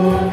Lord.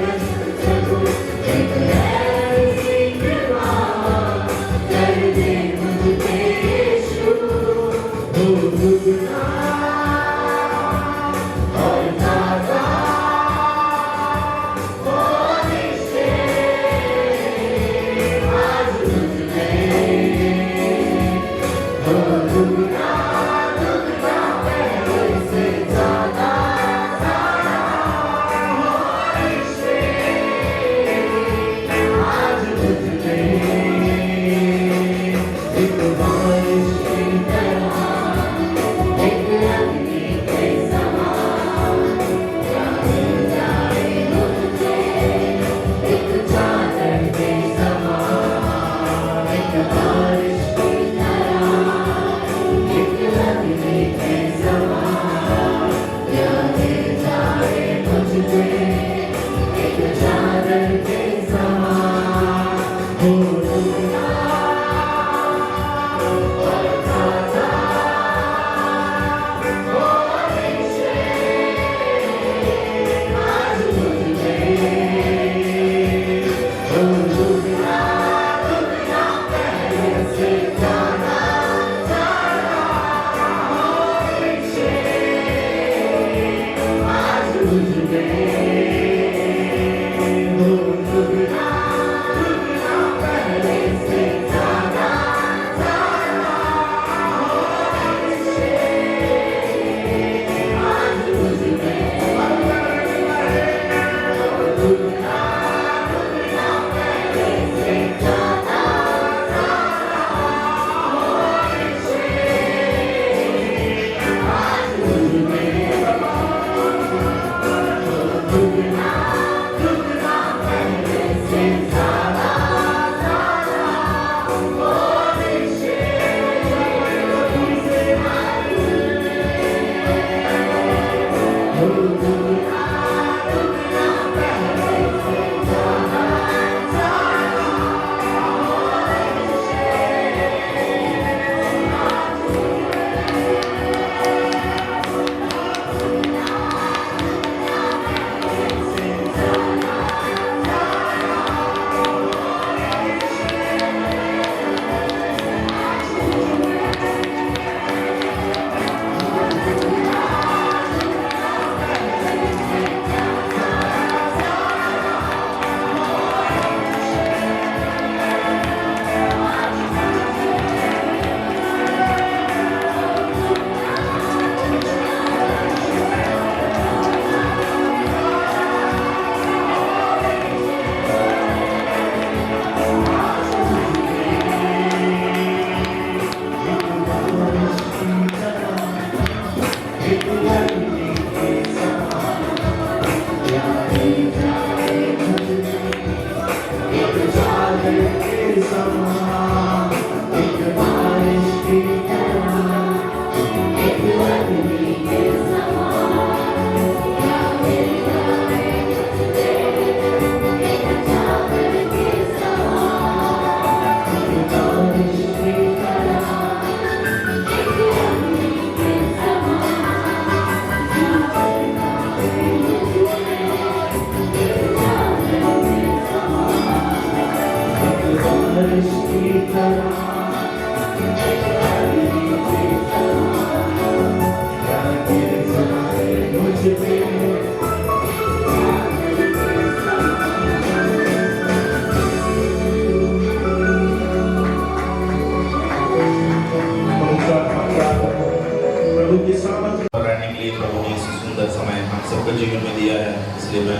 जीवन में दिया है, इसलिए मैं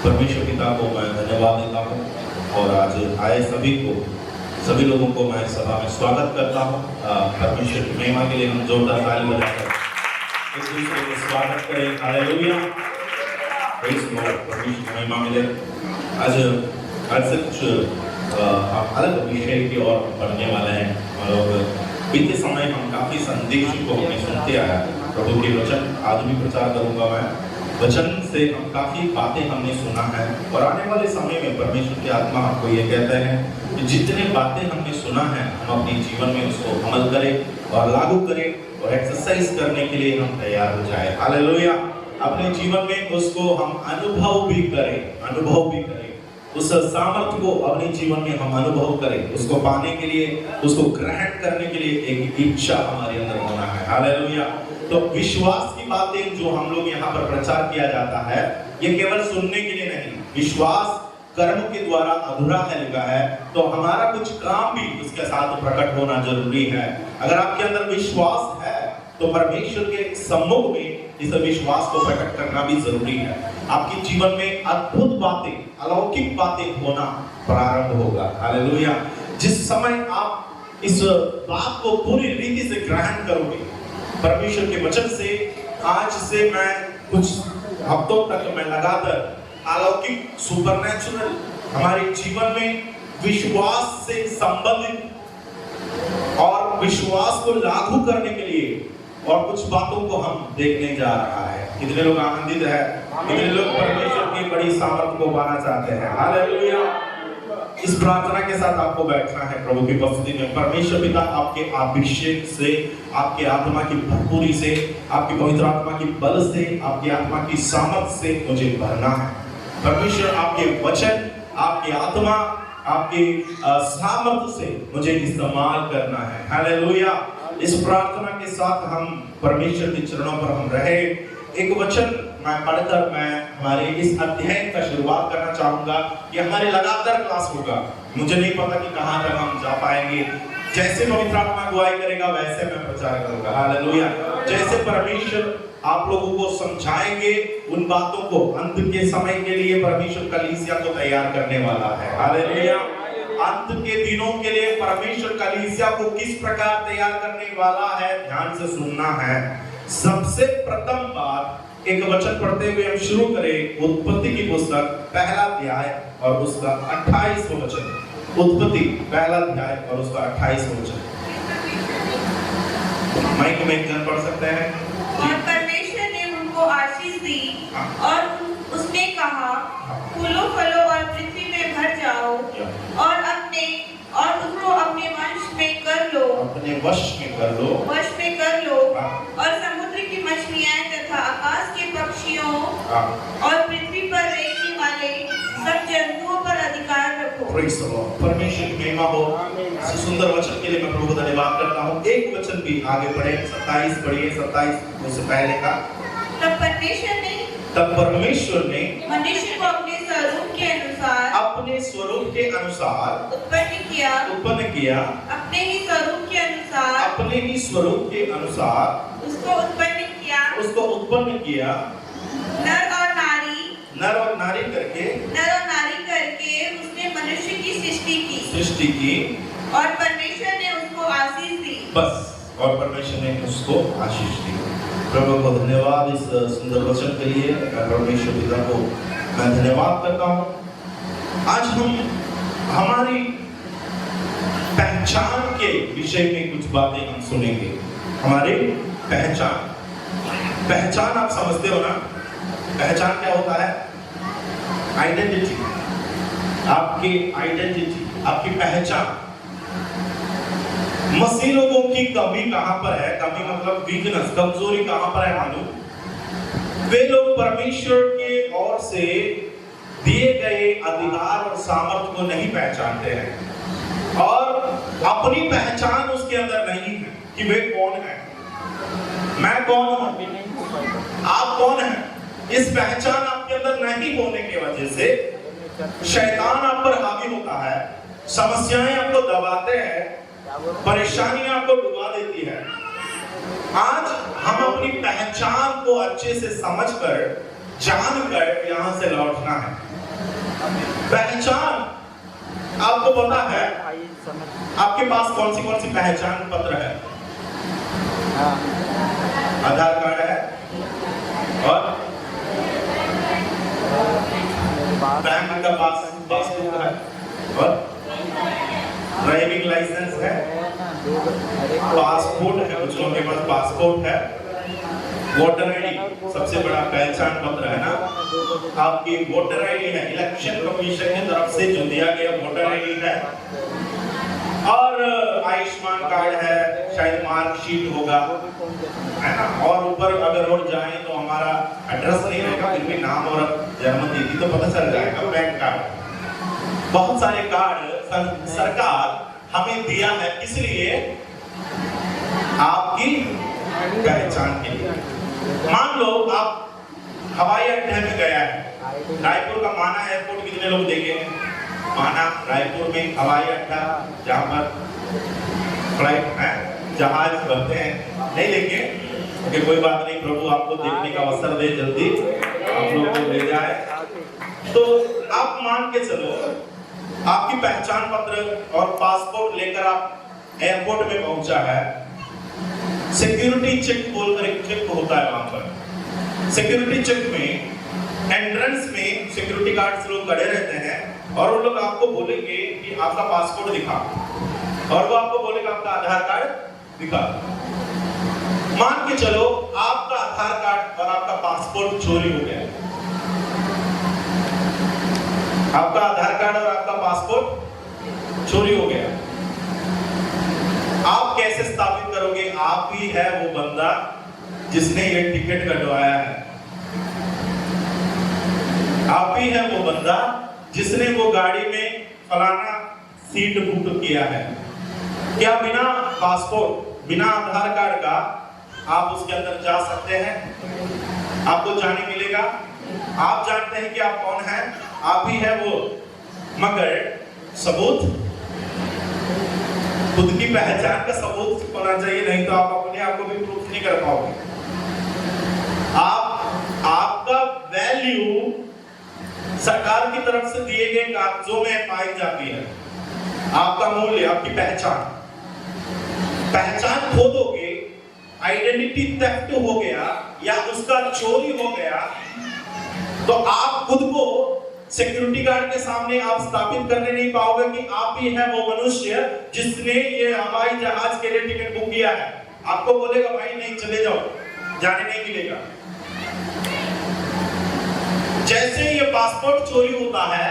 परमेश्वर पिता को मैं धन्यवाद देता हूँ और आज आए सभी लोगों को मैं सभा में स्वागत करता हूँ। परमेश्वर की महिमा के लिए हम जोरदार ताली बजाकर एक दूसरे को स्वागत करें। हालेलुया, परमेश्वर की महिमा मिले। आज से कुछ अलग विषय की ओर बढ़ने वाले हैं और बीते समय हम काफी संदेश को हमने सुनते आया। प्रभु के वचन आज भी प्रचार करूंगा मैं। वचन से हम काफी बातें हमने सुना है और आने वाले समय में परमेश्वर की आत्मा हमको ये कहते हैं कि जितने बातें हमने सुना है हम अपने जीवन में उसको अमल करें और लागू करें और एक्सरसाइज करने के लिए हम तैयार हो जाए। हालेलुया, अपने जीवन में उसको हम अनुभव भी करें, उस सामर्थ्य को अपने जीवन में हम अनुभव करें, उसको पाने के लिए, उसको ग्रहण करने के लिए एक इच्छा हमारे अंदर होना है। हालेलुया। तो विश्वास की बातें जो हम लोग यहाँ पर प्रचार किया जाता है, ये केवल सुनने के लिए नहीं, विश्वास कर्म के द्वारा अधूरा है लिखा है, तो हमारा कुछ काम भी उसके साथ प्रकट होना जरूरी है। अगर आपके अंदर विश्वास है तो परमेश्वर के सम्मुख में इस विश्वास को प्रकट करना भी जरूरी है। आपके जीवन में अद्भुत बातें, अलौकिक बातें होना प्रारंभ होगा। हालेलुया। जिस समय आप इस बात को पूरी रीति से ग्रहण करोगे, परमेश्वर के वचन से आज से मैं कुछ हफ्तों तक मैं लगातार अलौकिक सुपरनैचुरल हमारे जीवन में विश्वास से संबंधित और विश्वास को लागू करने के लिए और कुछ बातों को हम देखने जा रहा है। कितने लोग आनंदित है? कितने लोग परमेश्वर की बड़ी सामर्थ को पाना चाहते हैं? हालेलुया। इस प्रार्थना के साथ आपको बैठना है प्रभु की उपस्थिति में। परमेश्वर पिता, आपके अभिषेक से, आपके आत्मा की भरपूरी से, आपकी पवित्र आत्मा की बल से, आपकी आत्मा की सामर्थ से मुझे भरना है। परमेश्वर, आपके वचन, आपकी आत्मा, आपकी सामर्थ से मुझे इस्तेमाल करना है। हालेलुया। इस प्रार्थना के साथ हम परमेश्वर के चरणों पर हम रहे। एक वचन मैं पढ़कर मैं हमारे इस अध्ययन का शुरुआत करना चाहूंगा। ये हमारे लगातार क्लास होगा। मुझे नहीं पता कि कहां तक हम जा पाएंगे। जैसे पवित्र आत्मा अगुवाई करेगा वैसे मैं प्रचार करूंगा। हालेलुया। जैसे परमेश्वर आप लोगों को समझाएंगे उन बातों को, अंत के समय के लिए परमेश्वर कलीसिया को तैयार करने वाला है। हालेलुया। अंत के दिनों के लिए परमेश्वर कलीसिया को किस प्रकार तैयार करने वाला है, ध्यान से सुनना है। सबसे प्रथम बात, एक वचन पढ़ते हुए हम शुरू करें। उत्पत्ति की पुस्तक पहला अध्याय और उसका 28वां वचन। उत्पत्ति पहला अध्याय और उसका 28वां वचन। माइक में एक जन पढ़ सकते हैं। और परमेश्वर ने उनको आशीष दी और उसने कहा, फूलो फलो और पृथ्वी में भर जाओ और उसको अपने वश में कर लो, वश में कर लो और समुद्र की मछलियां तथा आकाश के पक्षियों और पृथ्वी पर रहने वाले सब जंतुओं पर अधिकार रखो। Praise the Lord. परमेश्वर की महिमा हो। इस सुंदर वचन के लिए मैं प्रभु को धन्यवाद करता हूँ। एक वचन भी आगे बढ़े, 27 पढ़िए। 27 उससे पहले का, तब परमेश्वर ने मनुष्य को अपने स्वरूप के अनुसार उत्पन्न किया, अपने ही स्वरूप के अनुसार उसको उत्पन्न किया। नर और नारी करके उसने मनुष्य की सृष्टि की और परमेश्वर ने उसको आशीष दी। बस, और परमेश्वर ने उसको आशीष दी। प्रभु को धन्यवाद इस सुंदर वचन के लिए। मैं परमेश्वर पिता को मैं धन्यवाद करता हूँ। आज हम हमारी पहचान के विषय में कुछ बातें हम सुनेंगे। हमारी पहचान आप समझते हो ना? पहचान क्या होता है? आइडेंटिटी, आपकी पहचान। मसीह लोगों की कमी कहां पर है? कमी मतलब वीकनेस, कमजोरी कहां पर है मालूम? वे लोग परमेश्वर के ओर से दिए गए अधिकार और सामर्थ्य को नहीं पहचानते हैं और अपनी पहचान उसके अंदर नहीं है कि वे कौन है, मैं कौन हूं, आप कौन हैं। इस पहचान आपके अंदर नहीं होने की वजह से शैतान आप पर हावी होता है, समस्याएं आपको दबाते हैं, परेशानियां आपको डुबा देती है। आज हम अपनी पहचान को अच्छे से समझकर, जानकर यहां से लौटना है। पहचान, आपको पता है आपके पास कौन सी पहचान पत्र है? आधार कार्ड है और बैंक का पासबुक है और ड्राइविंग लाइसेंस है, पासपोर्ट है, कुछ लोगों के पास पासपोर्ट है, वोटर आईडी सबसे बड़ा पहचान पत्र है ना। आपकी वोटर आईडी है, इलेक्शन कमीशन की तरफ से जो दिया गया वोटर आईडी है, और आयुष्मान कार्ड है, शायद मार्कशीट होगा, है ना। और ऊपर अगर और जाए तो हमारा एड्रेस नहीं रहेगा, फिर भी नाम और जन्म तिथि तो पता चल जाएगा। पैन कार्ड, बहुत सारे कार्ड सरकार हमें दिया है, किस लिए? आपकी पहचान के लिए। मान लो आप हवाई अड्डे में गया है, रायपुर का माना एयरपोर्ट कितने लोग देखे हैं? माना रायपुर में हवाई अड्डा, जहाँ पर फ्लाइट है, जहाज बनते हैं, नहीं देखे? ओके, कोई बात नहीं, प्रभु आपको देखने का अवसर दे, जल्दी आप लोगों को ले जाए। तो आप मान के चलो, आपकी पहचान पत्र और पासपोर्ट लेकर आप एयरपोर्ट में पहुंचा है। सिक्योरिटी चेक बोलकर एक चेक होता है वहां पर। सिक्योरिटी चेक में एंट्रेंस में सिक्योरिटी गार्ड से लोग खड़े रहते हैं और वो लोग आपको बोलेंगे कि आपका पासपोर्ट दिखा, और वो आपको बोलेगा आपका आधार कार्ड दिखा। मान के चलो आपका आधार कार्ड और आपका पासपोर्ट चोरी हो गया, आपका आधार कार्ड और आपका पासपोर्ट चोरी हो गया। आप कैसे स्थापित करोगे आप ही है वो बंदा जिसने ये टिकट कटवाया है? आप ही है वो बंदा जिसने वो गाड़ी में फलाना सीट बुक किया है? क्या बिना पासपोर्ट, बिना आधार कार्ड का आप उसके अंदर जा सकते हैं? आपको जाने मिलेगा? आप जानते हैं कि आप कौन हैं, आप ही है वो, मगर सबूत, खुद की पहचान का सबूत होना चाहिए, नहीं तो आप अपने आप को भी प्रूफ नहीं कर पाओगे। आपका वैल्यू सरकार की तरफ से दिए गए कागजों में पाई जाती है। आपका मूल्य, आपकी पहचान खो दोगे, आइडेंटिटी थेफ्ट हो गया या उसका चोरी हो गया, तो आप खुद को सिक्योरिटी गार्ड के सामने आप स्थापित करने नहीं पाओगे कि आप ही है वो मनुष्य जिसने ये हवाई जहाज के लिए टिकट बुक किया है। आपको बोलेगा भाई नहीं, चले जाओ, जाने नहीं मिलेगा। जैसे ये पासपोर्ट चोरी होता है,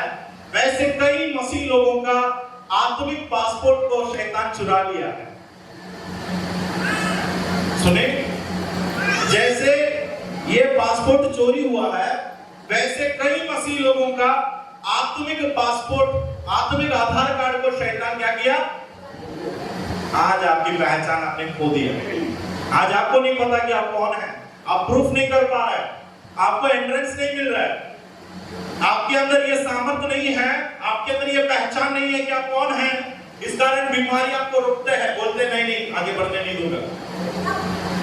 वैसे कई मसीह लोगों का आत्मिक पासपोर्ट को शैतान चुरा लिया है। सुने, जैसे ये पासपोर्ट चोरी हुआ है, वैसे कई मसीह लोगों का आत्मिक पासपोर्ट, आत्मिक आधार कार्ड को शैतान क्या किया? आज आपकी पहचान आपने खो दी है। आज आपको नहीं पता कि आप कौन हैं, आप प्रूफ नहीं कर पा रहे, आपको एंट्रेंस नहीं मिल रहा है, आपके अंदर ये सामर्थ्य नहीं है, आपके अंदर ये पहचान नहीं है कि आप कौन हैं। इस कारण बीमारी आपको रोकते हैं, बोलते नहीं आगे बढ़ने नहीं दूंगा।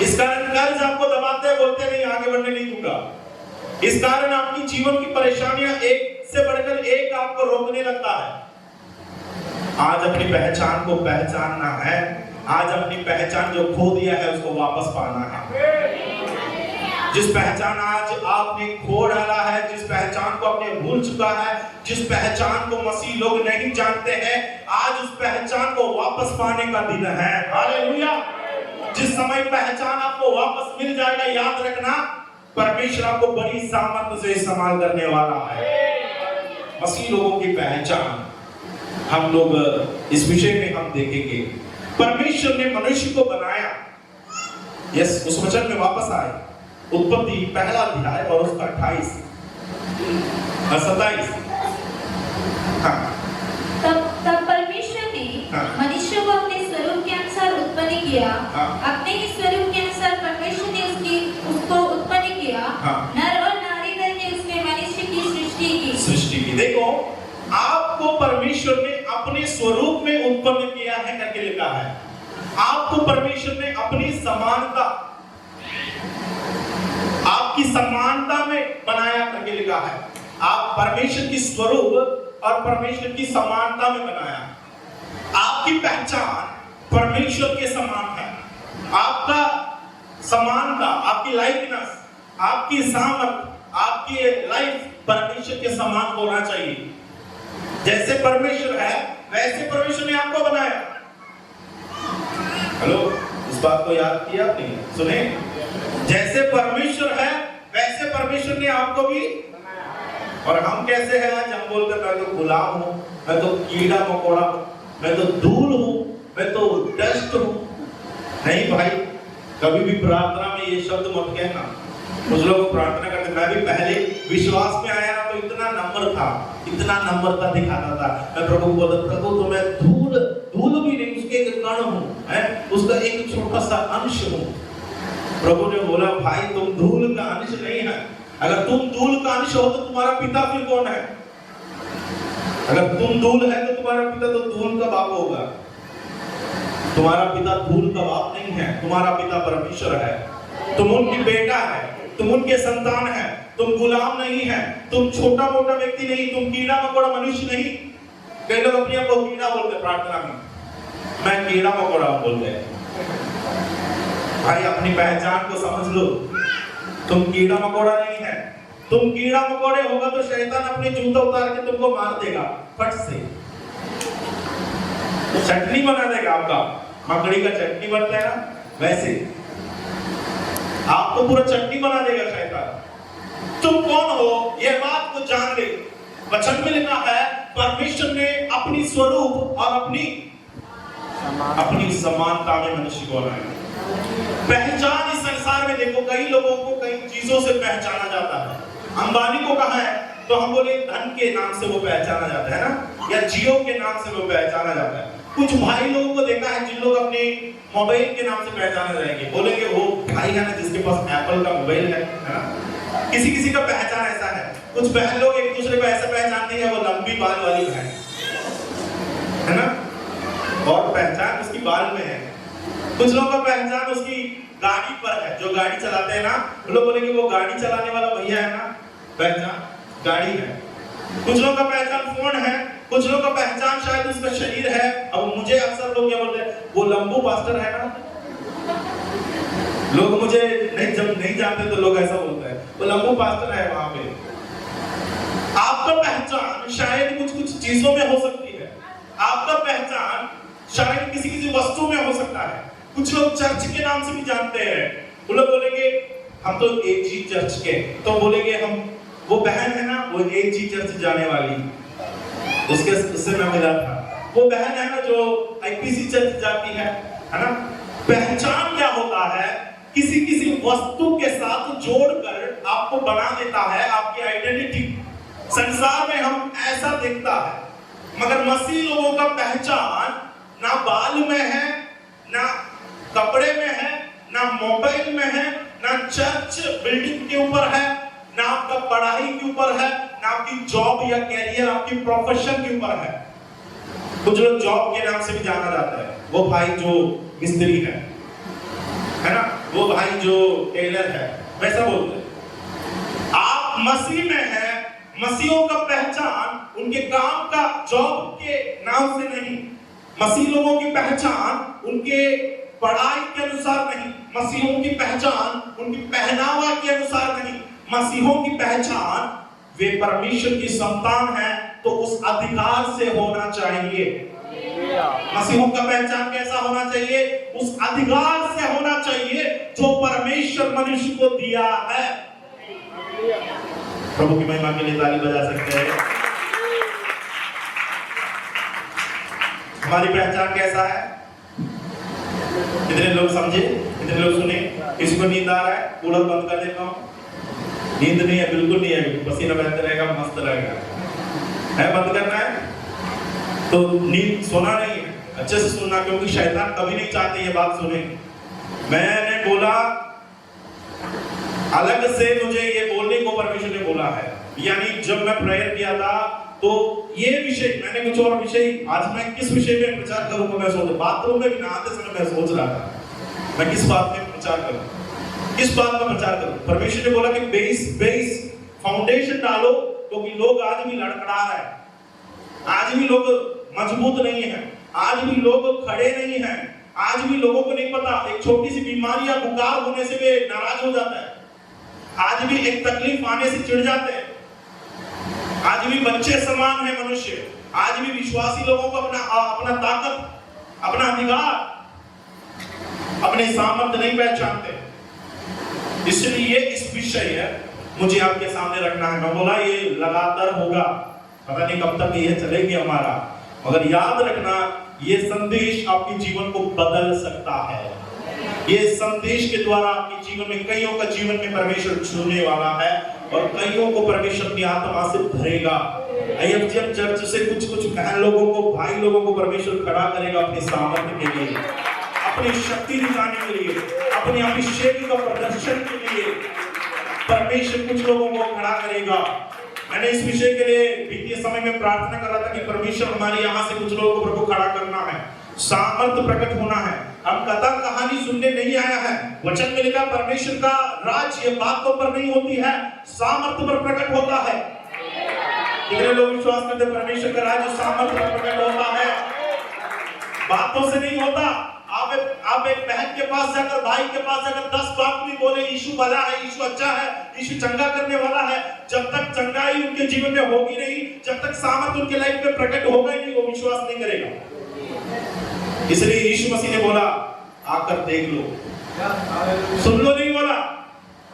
इस कारण कर्ज आपको दबाते हैं, बोलते नहीं आगे बढ़ने नहीं दूंगा। इस कारण आपकी जीवन की परेशानियां एक से बढ़कर एक आपको रोकने लगता है। आज अपनी पहचान को पहचानना है, आज अपनी पहचान जो खो दिया है उसको वापस पाना है। जिस पहचान आज आपने खो डाला है, जिस पहचान को आपने भूल चुका है, जिस पहचान को मसीह लोग नहीं जानते हैं, आज उस पहचान को वापस पाने का दिन है। हालेलुया। जिस समय पहचान आपको वापस मिल जाएगा, याद रखना परमेश्वर आपको बड़ी सामर्थ्य से इस्तेमाल करने वाला है। मसीह लोगों की पहचान हम लोग इस विषय में हम देखेंगे। परमेश्वर ने मनुष्य को बनाया, यस, उस वचन में वापस आए, उत्पत्ति पहला अध्याय और उसका 28 और 27। तब परमेश्वर ने मनुष्य को हाँ। अपने ही स्वरूप के अनुसार परमेश्वर ने उसको उत्पन्न किया, हाँ। नर और नारी करके उसने मनुष्य की सृष्टि की। देखो, आपको परमेश्वर ने अपने स्वरूप में उत्पन्न किया है करके लिखा है। आपको परमेश्वर ने अपनी समानता, आपकी समानता में बनाया करके लिखा है। आप परमेश्वर की स्वरूप और परमेश्वर की समानता में बनाया। आपकी पहचान परमेश्वर के समान है। आपका समानता, आपकी लाइकनेस, आपकी सामर्थ, आपकी लाइफ परमेश्वर के समान होना चाहिए। जैसे परमेश्वर है वैसे परमेश्वर ने आपको बनाया। हेलो, इस बात को याद किया आपने? सुने, जैसे परमेश्वर है वैसे परमेश्वर ने आपको भी। और हम कैसे हैं? आज हम बोलते हैं मैं तो गुलाम हूं, मैं तो कीड़ा मकोड़ा हूं, मैं तो धूल हूं, मैं तो डस्ट हूं। नहीं भाई, कभी भी प्रार्थना में ये शब्द मत कहना। कुछ लोग प्रार्थना करते, मैं भी पहले विश्वास में आया ना तो इतना नम्रता दिखाता था। मैं प्रभु को बोलता, प्रभु तो मैं धूल भी नहीं, उसके एक कण हूं, है उसका एक छोटा सा अंश हूं। प्रभु ने बोला, भाई तुम धूल का अंश नहीं है। अगर तुम धूल का अंश हो तो तुम्हारा पिता फिर कौन है? अगर तुम धूल है तो तुम्हारा पिता तो धूल का बाप होगा। तुम्हारा पिता धूल का बाप नहीं है, तुम्हारा पिता परमेश्वर है। तुम उनकी बेटा है, तुम उनके संतान है, तुम गुलाम नहीं है, तुम छोटा मोटा व्यक्ति नहीं, तुम कीड़ा मकोड़ा मनुष्य नहीं। कई लोग अपने आप को कीड़ा बोलते प्रार्थना में, मैं कीड़ा मकोड़ा बोलते हैं। भाई अपनी पहचान को समझ लो, तुम कीड़ा मकोड़ा नहीं है। तुम कीड़ा मकोड़े होगा तो शैतान अपने जूता उतार के तुमको मार देगा फट से, चटनी बना देगा। आपका मकड़ी का चटनी बनता है ना, वैसे आपको पूरा चटनी बना देगा शैतान। तुम कौन हो ये बात को जान ले। वचन में लिखा है परमेश्वर ने अपनी स्वरूप और अपनी समानता में मनुष्य को बनाया। पहचान इस संसार में देखो, कई लोगों को कई चीजों से पहचाना जाता है। अंबानी को कहा है तो हम बोले धन के नाम से वो पहचाना जाता है ना, या जियो के नाम से वो पहचाना जाता है। कुछ भाई लोगों को देखा है जिन लोग अपने मोबाइल के नाम से पहचाने जाएंगे, बोलेंगे वो भाई है ना जिसके पास एप्पल का मोबाइल है ना। किसी का पहचान ऐसा है। कुछ बहन लोग एक दूसरे को ऐसा पहचानती है, वो लंबी बाल वाली बहन है ना, और पहचान उसकी बाल में है। कुछ लोगों का पहचान उसकी गाड़ी पर है, जो गाड़ी चलाते हैं ना, वो लोग बोलेंगे वो गाड़ी चलाने वाला भैया है ना, पहचान गाड़ी है। कुछ लोगों का पहचान फोन है, कुछ लोगों का पहचान शायद उसका शरीर है। अब मुझे अक्सर लोग क्या बोलते हैं, वो लंबू पास्टर है ना। लोग मुझे जब नहीं जानते तो लोग ऐसा बोलते हैं, वो लंबू पास्टर है वहां पे। आपका पहचान शायद कुछ चीजों में हो सकती है। आपका पहचान शायद किसी वस्तु में हो सकता है। कुछ लोग चर्च के नाम से भी जानते हैं। वो लोग बोलेंगे हम तो एक जी चर्च के, तो बोलेंगे हम, वो बहन है ना वो एक जी चर्च जाने वाली, उससे मैं मिला था। वो बहन है ना जो आईपीसी चर्च जाती है ना। पहचान क्या होता है? किसी वस्तु के साथ जोड़कर आपको बना देता है आपकी आइडेंटिटी। संसार में हम ऐसा दिखता है, मगर मसीह लोगों का पहचान ना बाल में है, ना कपड़े में है, ना मोबाइल में है, ना चर्च बिल्डिंग के ऊपर है, ना आपका पढ़ाई के ऊपर है, ना आपकी जॉब या कैरियर, आपकी प्रोफेशन के ऊपर है। कुछ लोग जॉब के नाम से भी जाना जाता है, वो भाई जो मिस्त्री है ना, वो भाई जो टेलर है, वैसा बोलते हैं। आप मसीह में है, मसीहों का पहचान उनके काम का, जॉब के नाम से नहीं। मसीह लोगों की पहचान उनके पढ़ाई के अनुसार नहीं, मसीहों की पहचान उनकी पहनावा के अनुसार नहीं। मसीहों की पहचान वे परमेश्वर की संतान है तो उस अधिकार से होना चाहिए। मसीहों का पहचान कैसा होना चाहिए? उस अधिकार से होना चाहिए जो परमेश्वर मनुष्य को दिया है। प्रभु की महिमा के लिए ताली बजा सकते हैं। हमारी पहचान कैसा है? कितने लोग समझे, कितने लोग सुने? किसी को नींद आ रहा है? कूलर बंद कर देता हूं। नींद नहीं है, बिल्कुल नहीं है, पसीना बहता रहेगा, मस्त रहेगा। है बंद करना है तो नींद सोना नहीं है, अच्छे से सुनना, क्योंकि शैतान कभी नहीं चाहते ये बात सुने। मैंने बोला अलग से मुझे ये बोलने को परमेश्वर ने बोला है, यानी जब मैं प्रेयर किया था तो ये विषय, मैंने कुछ और विषय, आज मैं किस विषय में प्रचार करूंगा, मैं सोच बाथरूम में भी नहाते समय मैं सोच रहा था मैं किस बात में प्रचार करूं, किस बात में प्रचार करूं। परमेश्वर ने बोला कि बेस फाउंडेशन डालो, क्योंकि लोग आज भी लड़खड़ा रहे हैं, आज भी लोग मजबूत नहीं है, आज भी लोग खड़े नहीं हैं, आज भी लोगों को नहीं पता, एक छोटी सी बीमारी या बुखार होने से भी नाराज हो जाता है, आज भी एक तकलीफ आने से चिढ़ जाते हैं, आज भी बच्चे समान है मनुष्य, आज भी विश्वासी लोगों को अपना ताकत, अपना अधिकार, अपने सामर्थ्य नहीं पहचानते। इसलिए इस विषय है मुझे आपके सामने रखना है। मैं बोला ये लगातार होगा, पता नहीं कब तक ये चलेगी हमारा, मगर याद रखना ये संदेश आपके जीवन को बदल सकता है। ये संदेश के द्वारा आपके जीवन में, कईयों का जीवन में परमेश्वर छूने वाला है और कईयों को परमेश्वर की आत्मा से भरेगा। IFGM चर्च से कुछ बहन लोगों को, भाई लोगों को परमेश्वर खड़ा करेगा अपने सामर्थ्य के लिए, अपनी शक्ति दिखाने के लिए, अपने अभिषेक का प्रदर्शन के लिए परमेश्वर कुछ लोगों को खड़ा करेगा। मैंने इस विषय के लिए बीते समय में प्रार्थना कर रहा था कि परमेश्वर हमारे यहाँ से कुछ लोगों को प्रभु खड़ा करना है, सामर्थ्य प्रकट होना है। हम कथा कहानी सुनने नहीं आया है, वचन में लिखा परमेश्वर का राज्य बातों पर नहीं होती है, सामर्थ्य पर प्रकट होता है। कितने लोग विश्वास करते हैं परमेश्वर का राज्य सामर्थ्य पर प्रकट होता है, बातों से नहीं होता। आप एक बहन के पास जाकर, भाई के पास जाकर 10 बात भी बोले यीशु भला है, यीशु अच्छा है, यीशु चंगा करने वाला है, जब तक चंगाई उनके जीवन में होगी नहीं, जब तक सामर्थ्य उनके लाइफ में प्रकट होगा ही नहीं, वो विश्वास नहीं करेगा। इसलिए यीशु मसीह ने बोला आकर देख लो, सुन लो नहीं बोला,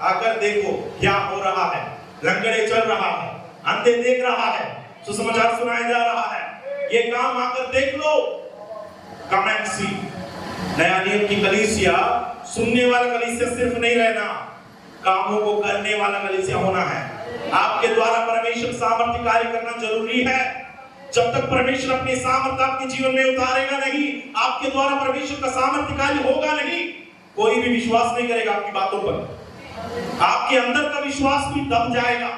आकर देखो क्या हो रहा है। लंगड़े चल रहा है, अंधे देख रहा है, सुसमाचार सुनाया जा रहा है, ये काम आकर देख लो। कमेंट सी नया नियम की कलीसिया सुनने वाला कलीसिया सिर्फ नहीं रहना, कामों को करने वाला कलीसिया होना है। आपके द्वारा परमेश्वर सामर्थ्य कार्य करना जरूरी है। जब तक परमेश्वर अपने सामर्थ्य आपके जीवन में उतारेगा नहीं, आपके द्वारा परमेश्वर का सामर्थ्य कार्य होगा नहीं, कोई भी विश्वास नहीं करेगा आपकी बातों पर। आपके अंदर का विश्वास भी दब जाएगा,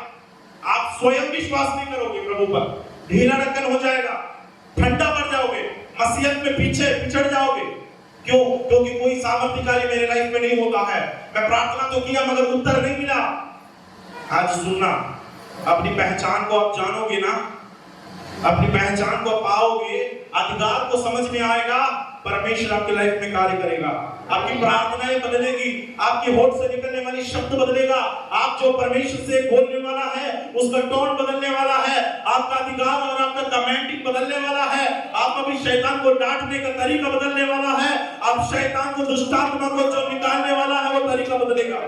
आप स्वयं विश्वास नहीं करोगे प्रभु पर, ढीला ढक्कन हो जाएगा, ठंडा पड़ जाओगे, मसीहत में पीछे पिछड़ जाओगे। क्यों? क्योंकि कोई सामर्थ्य कार्य मेरे लाइफ में नहीं होता है। मैं प्रार्थना तो किया मगर उत्तर नहीं मिला। आज सुनना, अपनी पहचान को आप जानोगे ना, अपनी पहचान को पाओगे, अधिकार को समझ में आएगा, परमेश्वर आपके लाइफ में कार्य करेगा। आपकी प्रार्थनाएं बदलेगी, आपके होठ से निकलने वाली शब्द बदलेगा, आप जो परमेश्वर से बोलने वाला है उसका टोन बदलने वाला है, आपका अधिकार और आपका कमेंटिंग बदलने वाला है, आप अभी शैतान को डांटने का तरीका बदलने वाला है, आप शैतान को, दुष्टात्मा को जो निकालने वाला है वो तरीका बदलेगा।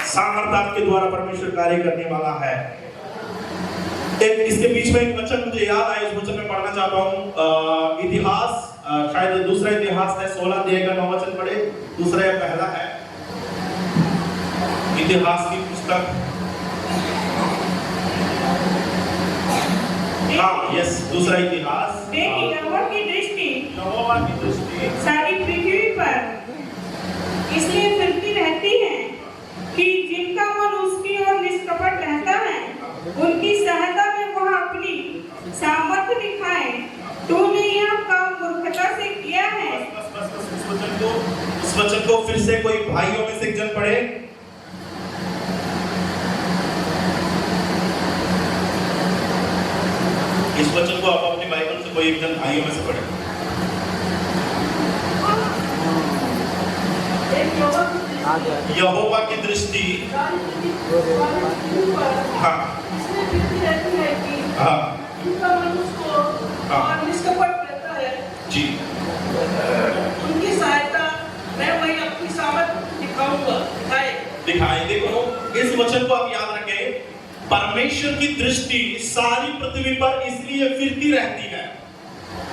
सामर्थ्य आपके द्वारा परमेश्वर कार्य करने वाला है। इसके बीच में एक वचन मुझे याद आया, इस वचन में पढ़ना चाहता हूँ। इतिहास, शायद दूसरा इतिहास है, 16 अध्याय का 9 वचन पढ़े, दूसरा या पहला है इतिहास की पुस्तक। हाँ, यस, दूसरा इतिहास। यहोवा की दृष्टि सारी पृथ्वी पर इसलिए फिरती रहती है कि जिनका मन उसकी ओर निष्कपट रहता है, उनकी सहायता में वह अपनी सामर्थ्य दिखाए। तूने यह काम मूर्खता से किया है। इस वचन को फिर से कोई भाइयों में से एक जन पढ़े। इस वचन को आप अपनी बाइबल से कोई एक जन भाइयों में से पढ़े। यहोवा की दृष्टि, हाँ जी, उनकी सहायता मैं वही अपनी सामर्थ्य दिखाऊंगा, दिखाएं। देखो, इस वचन को आप याद रखें, परमेश्वर की दृष्टि सारी पृथ्वी पर इसलिए फिरती रहती है।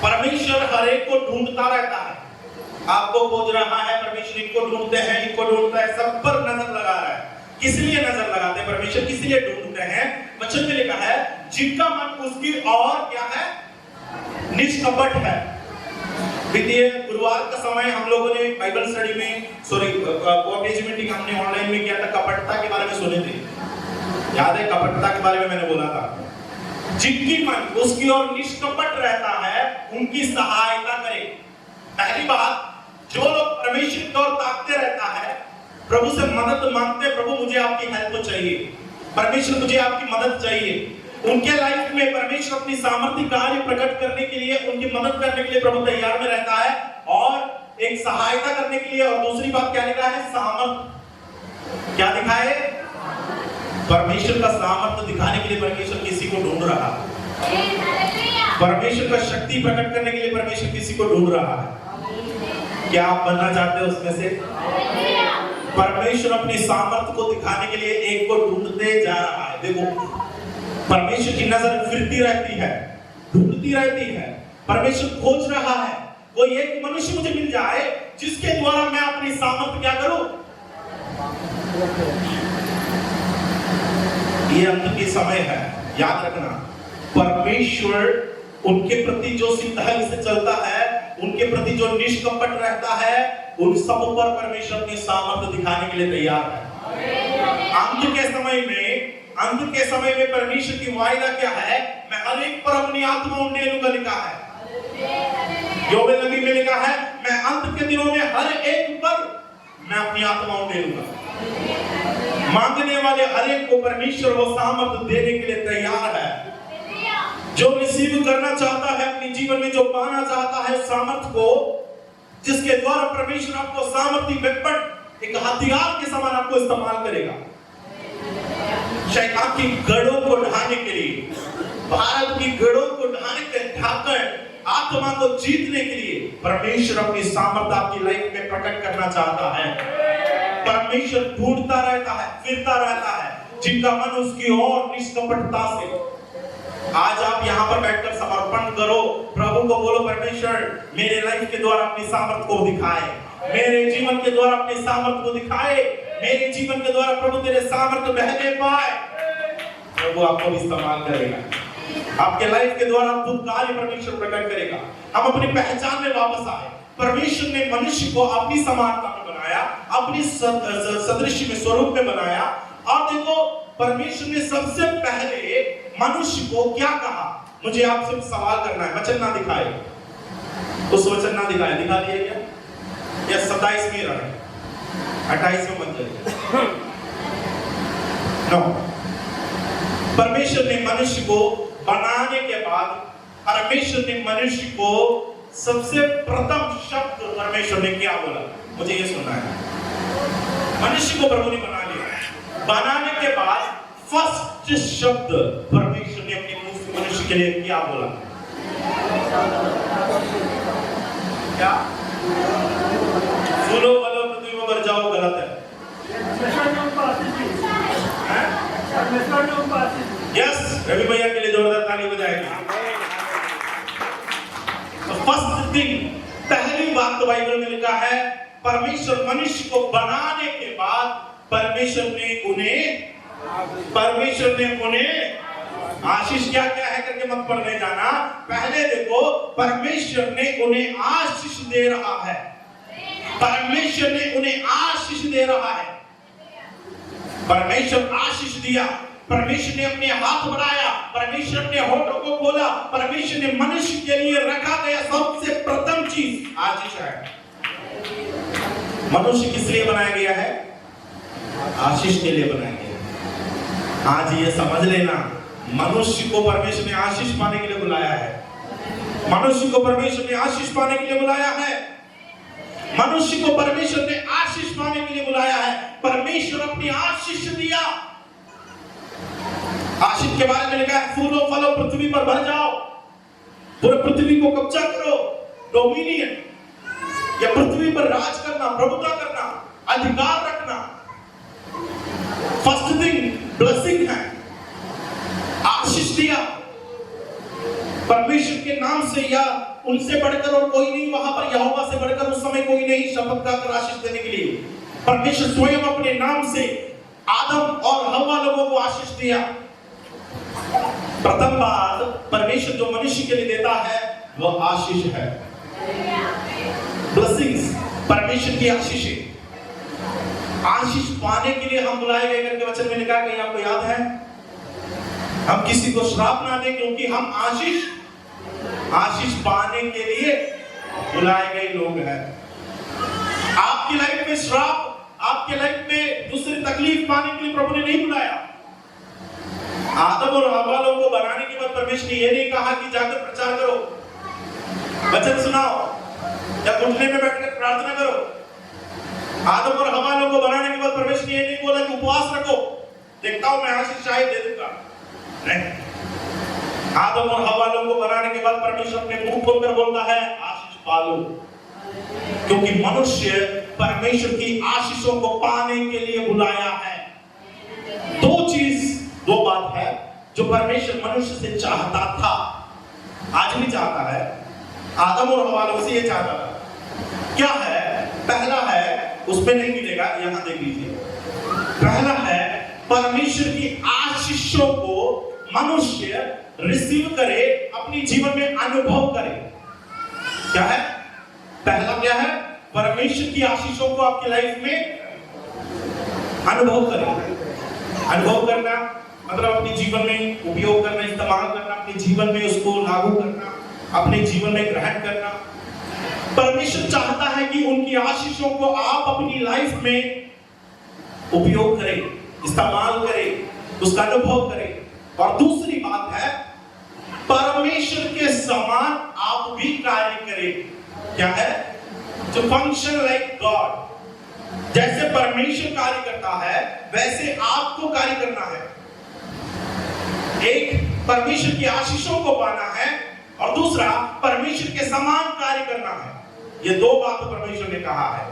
परमेश्वर हर एक को ढूंढता रहता है, आपको खोज रहा है, परमेश्वर इनको ढूंढते हैं, इनको ढूंढता है, सब पर नजर लगा रहा है। किस लिए नजर लगाते हैं परमेश्वर, किस लिए ढूंढते हैं? वचन में लिखा है जिनका मन उसकी और क्या है, निष्कपट है। बीते गुरुवार का समय हम लोगों ने बाइबल स्टडी में कोऑपरेटिव मीटिंग हमने ऑनलाइन में किया था, कपटता के बारे में सुने थे। याद है कपटता के बारे में मैंने बोला था, जिनकी मन उसकी ओर निष्कपट रहता है उनकी सहायता करे। पहली बात, जो लोग परमेश्वर की ओर ताकते रहता है, प्रभु से मदद मांगते, प्रभु मुझे आपकी हेल्प चाहिए, परमेश्वर मुझे आपकी मदद चाहिए, उनके लाइफ में परमेश्वर अपनी सामर्थ्य कार्य प्रकट करने के लिए, उनकी मदद करने के लिए प्रभु तैयार में रहता है और एक सहायता करने के लिए। और दूसरी बात क्या लिखा है? सामर्थ्य। क्या लिखा है? परमेश्वर का सामर्थ्य दिखाने के लिए परमेश्वर किसी को ढूंढ रहा है, परमेश्वर का शक्ति प्रकट करने के लिए परमेश्वर किसी को ढूंढ रहा है। क्या आप बनना चाहते हो उसमें से? परमेश्वर अपनी सामर्थ्य को दिखाने के लिए एक को ढूंढते जा रहा है। देखो, परमेश्वर की नजर फिरती रहती है, ढूंढती रहती है, परमेश्वर खोज रहा है कोई एक मनुष्य मुझे मिल जाए जिसके द्वारा मैं अपनी सामर्थ्य क्या करूं। ये अंत के समय है, याद रखना। परमेश्वर उनके प्रति जो सिद्धांत से चलता है, उनके प्रति जो निष्कपट रहता है, उन सब पर परमेश्वर अपनी सामर्थ्य दिखाने के लिए तैयार है। अंत के समय में परमेश्वर की वायदा क्या है? मैं हर एक पर अपनी आत्मा उंडेलूंगा, लिखा है। योवेल नबी में लिखा है, मैं अंत के दिनों में हर एक पर मैं अपनी आत्मा उंडेलूंगा। मांगने वाले हर एक को परमेश्वर वो सामर्थ्य देने के लिए तैयार है। जो रिसीव करना चाहता है अपने जीवन में, जो पाना चाहता है उस सामर्थ्य को, जिसके द्वारा परमेश्वर आपको सामर्थ्य वेपन, एक हथियार के समान आपको इस्तेमाल करेगा शैतान की गढ़ों को ढाने के लिए, भारत की गढ़ों को ढाकर आत्मा को जीतने के लिए परमेश्वर अपनी सामर्थ्य आपकी लाइफ में प्रकट करना चाहता है। परमेश्वर ढूंढता रहता है, फिरता रहता है जिनका मन उसकी ओर निष्कपटता से। आज आप यहाँ पर बैठकर समर्पण करो, प्रभु को बोलो, परमेश्वर मेरे लाइफ के द्वारा अपनी सामर्थ्य को दिखाए, मेरे जीवन के द्वारा अपनी सामर्थ्य को दिखाए, मेरे जीवन के द्वारा प्रभु तेरे सामर्थ्य बहने पाए। प्रभु आपको भी इस्तेमाल करेगा, आपके लाइफ के द्वारा अद्भुत कार्य परमेश्वर प्रकट करेगा। हम अपनी पहचान में वापस आए। परमेश्वर ने मनुष्य को अपनी समानता में बनाया, अपनी सदृश्य में, स्वरूप में बनाया। और देखो, परमेश्वर ने सबसे पहले मनुष्य को क्या कहा? मुझे आपसे सवाल करना है, वचन ना दिखाए, उस वचन ना दिखाए, दिखा दिया क्या? या 27 में रहे, 28 में मत जाइए। नो, परमेश्वर ने मनुष्य को बनाने के बाद, परमेश्वर ने मनुष्य को सबसे प्रथम शब्द परमेश्वर ने क्या बोला? मुझे ये सुनना है। मनुष्य को प्रभु ने बना लिया, बनाने के बाद फर्स्ट शब्द परमेश्वर ने अपने मुंह से मनुष्य के लिए क्या बोला? क्या? सुनो बोलो, पृथ्वी पर जाओ, गलत है। यस, रवि भैया के लिए जोरदार ताली बजाएगी। फर्स्ट थिंग, पहली बात तो बाइबल में लिखा है, परमेश्वर मनुष्य को बनाने के बाद परमेश्वर ने उन्हें आशीष क्या क्या है करके मत पढ़ने जाना। पहले देखो, परमेश्वर ने उन्हें आशीष दे रहा है, परमेश्वर ने उन्हें आशीष दे रहा है। परमेश्वर आशीष दिया, परमेश्वर ने अपने हाथ बढ़ाया, परमेश्वर ने होठों को खोला, परमेश्वर ने मनुष्य के लिए रखा गया सबसे प्रथम चीज आशीष है। मनुष्य किस लिए बनाया गया है? आशीष के लिए बनाया गया है। आज ये समझ लेना, मनुष्य को परमेश्वर ने आशीष पाने के लिए बुलाया है। मनुष्य को परमेश्वर ने आशीष पाने के लिए बुलाया है। मनुष्य को परमेश्वर ने आशीष पाने के लिए बुलाया है। परमेश्वर अपनी आशीष दिया। आशीष के बारे में लिखा है, फूलो फलो पृथ्वी पर भर जाओ, पूरे पृथ्वी को कब्जा करो, डोमिनियन, या पृथ्वी पर राज करना, प्रभुता करना, अधिकार रखना। फर्स्ट थिंग ब्लेसिंग है, आशीष दिया परमेश्वर के नाम से, या उनसे बढ़कर और कोई नहीं, वहां पर यहोवा से बढ़कर उस समय कोई नहीं शपथ खाकर आशीष देने के लिए परमेश्वर स्वयं अपने नाम से आदम और हव्वा लोगों को आशीष दिया। प्रथम बात परमेश्वर जो मनुष्य के लिए देता है वह आशीष है। ब्लेसिंग्स, परमेश्वर की आशीषें। आशीष पाने के लिए हम बुलाए गए करके वचन में लिखा, कहीं आपको याद है? हम किसी को श्राप ना दें, क्योंकि हम आशीष पाने के लिए बुलाए गए लोग हैं। आपकी लाइफ में श्राप, आपके लाइफ में दूसरी तकलीफ पाने के लिए प्रभु ने नहीं बुलाया। आदम और हव्वा लोगों को बनाने के बाद परमेश्वर ने यह नहीं कहा कि जाकर प्रचार करो, वचन सुनाओ या घुटने में बैठकर प्रार्थना करो। आदम और हव्वा लोगों को बनाने के बाद परमेश्वर ने यह नहीं बोला कि उपवास रखो, देखता हूं मैं आशीष शायद दे दूंगा। नहीं, आदम और हव्वा लोगों को बनाने के बाद परमेश्वर अपने मुंह खोलकर बोलता है आशीष पालो, क्योंकि मनुष्य परमेश्वर की आशीषों को पाने के लिए बुलाया है। दो बात है जो परमेश्वर मनुष्य से चाहता था, आज भी चाहता है, आदम और हव्वा लोगों से ये चाहता था। क्या है? पहला है, उसमें नहीं मिलेगा, यहां देख लीजिए। पहला है परमेश्वर की आशीषों को मनुष्य रिसीव करे, अपनी जीवन में अनुभव करे। क्या है? पहला क्या है? परमेश्वर की आशीषों को आपकी लाइफ में अनुभव करें। अनुभव करना मतलब अपने जीवन में उपयोग करना, इस्तेमाल करना, अपने जीवन में उसको लागू करना, अपने जीवन में ग्रहण करना। परमेश्वर चाहता है कि उनकी आशीषों को आप अपनी लाइफ में उपयोग करें, इस्तेमाल करें, उसका अनुभव करें। और दूसरी बात है, परमेश्वर के समान आप भी कार्य करें। क्या है? To function like God। जैसे परमेश्वर कार्य करता है वैसे आपको कार्य करना है। एक, परमेश्वर की आशीषों को पाना है, और दूसरा परमेश्वर के समान कार्य करना है। ये दो बात परमेश्वर ने कहा है,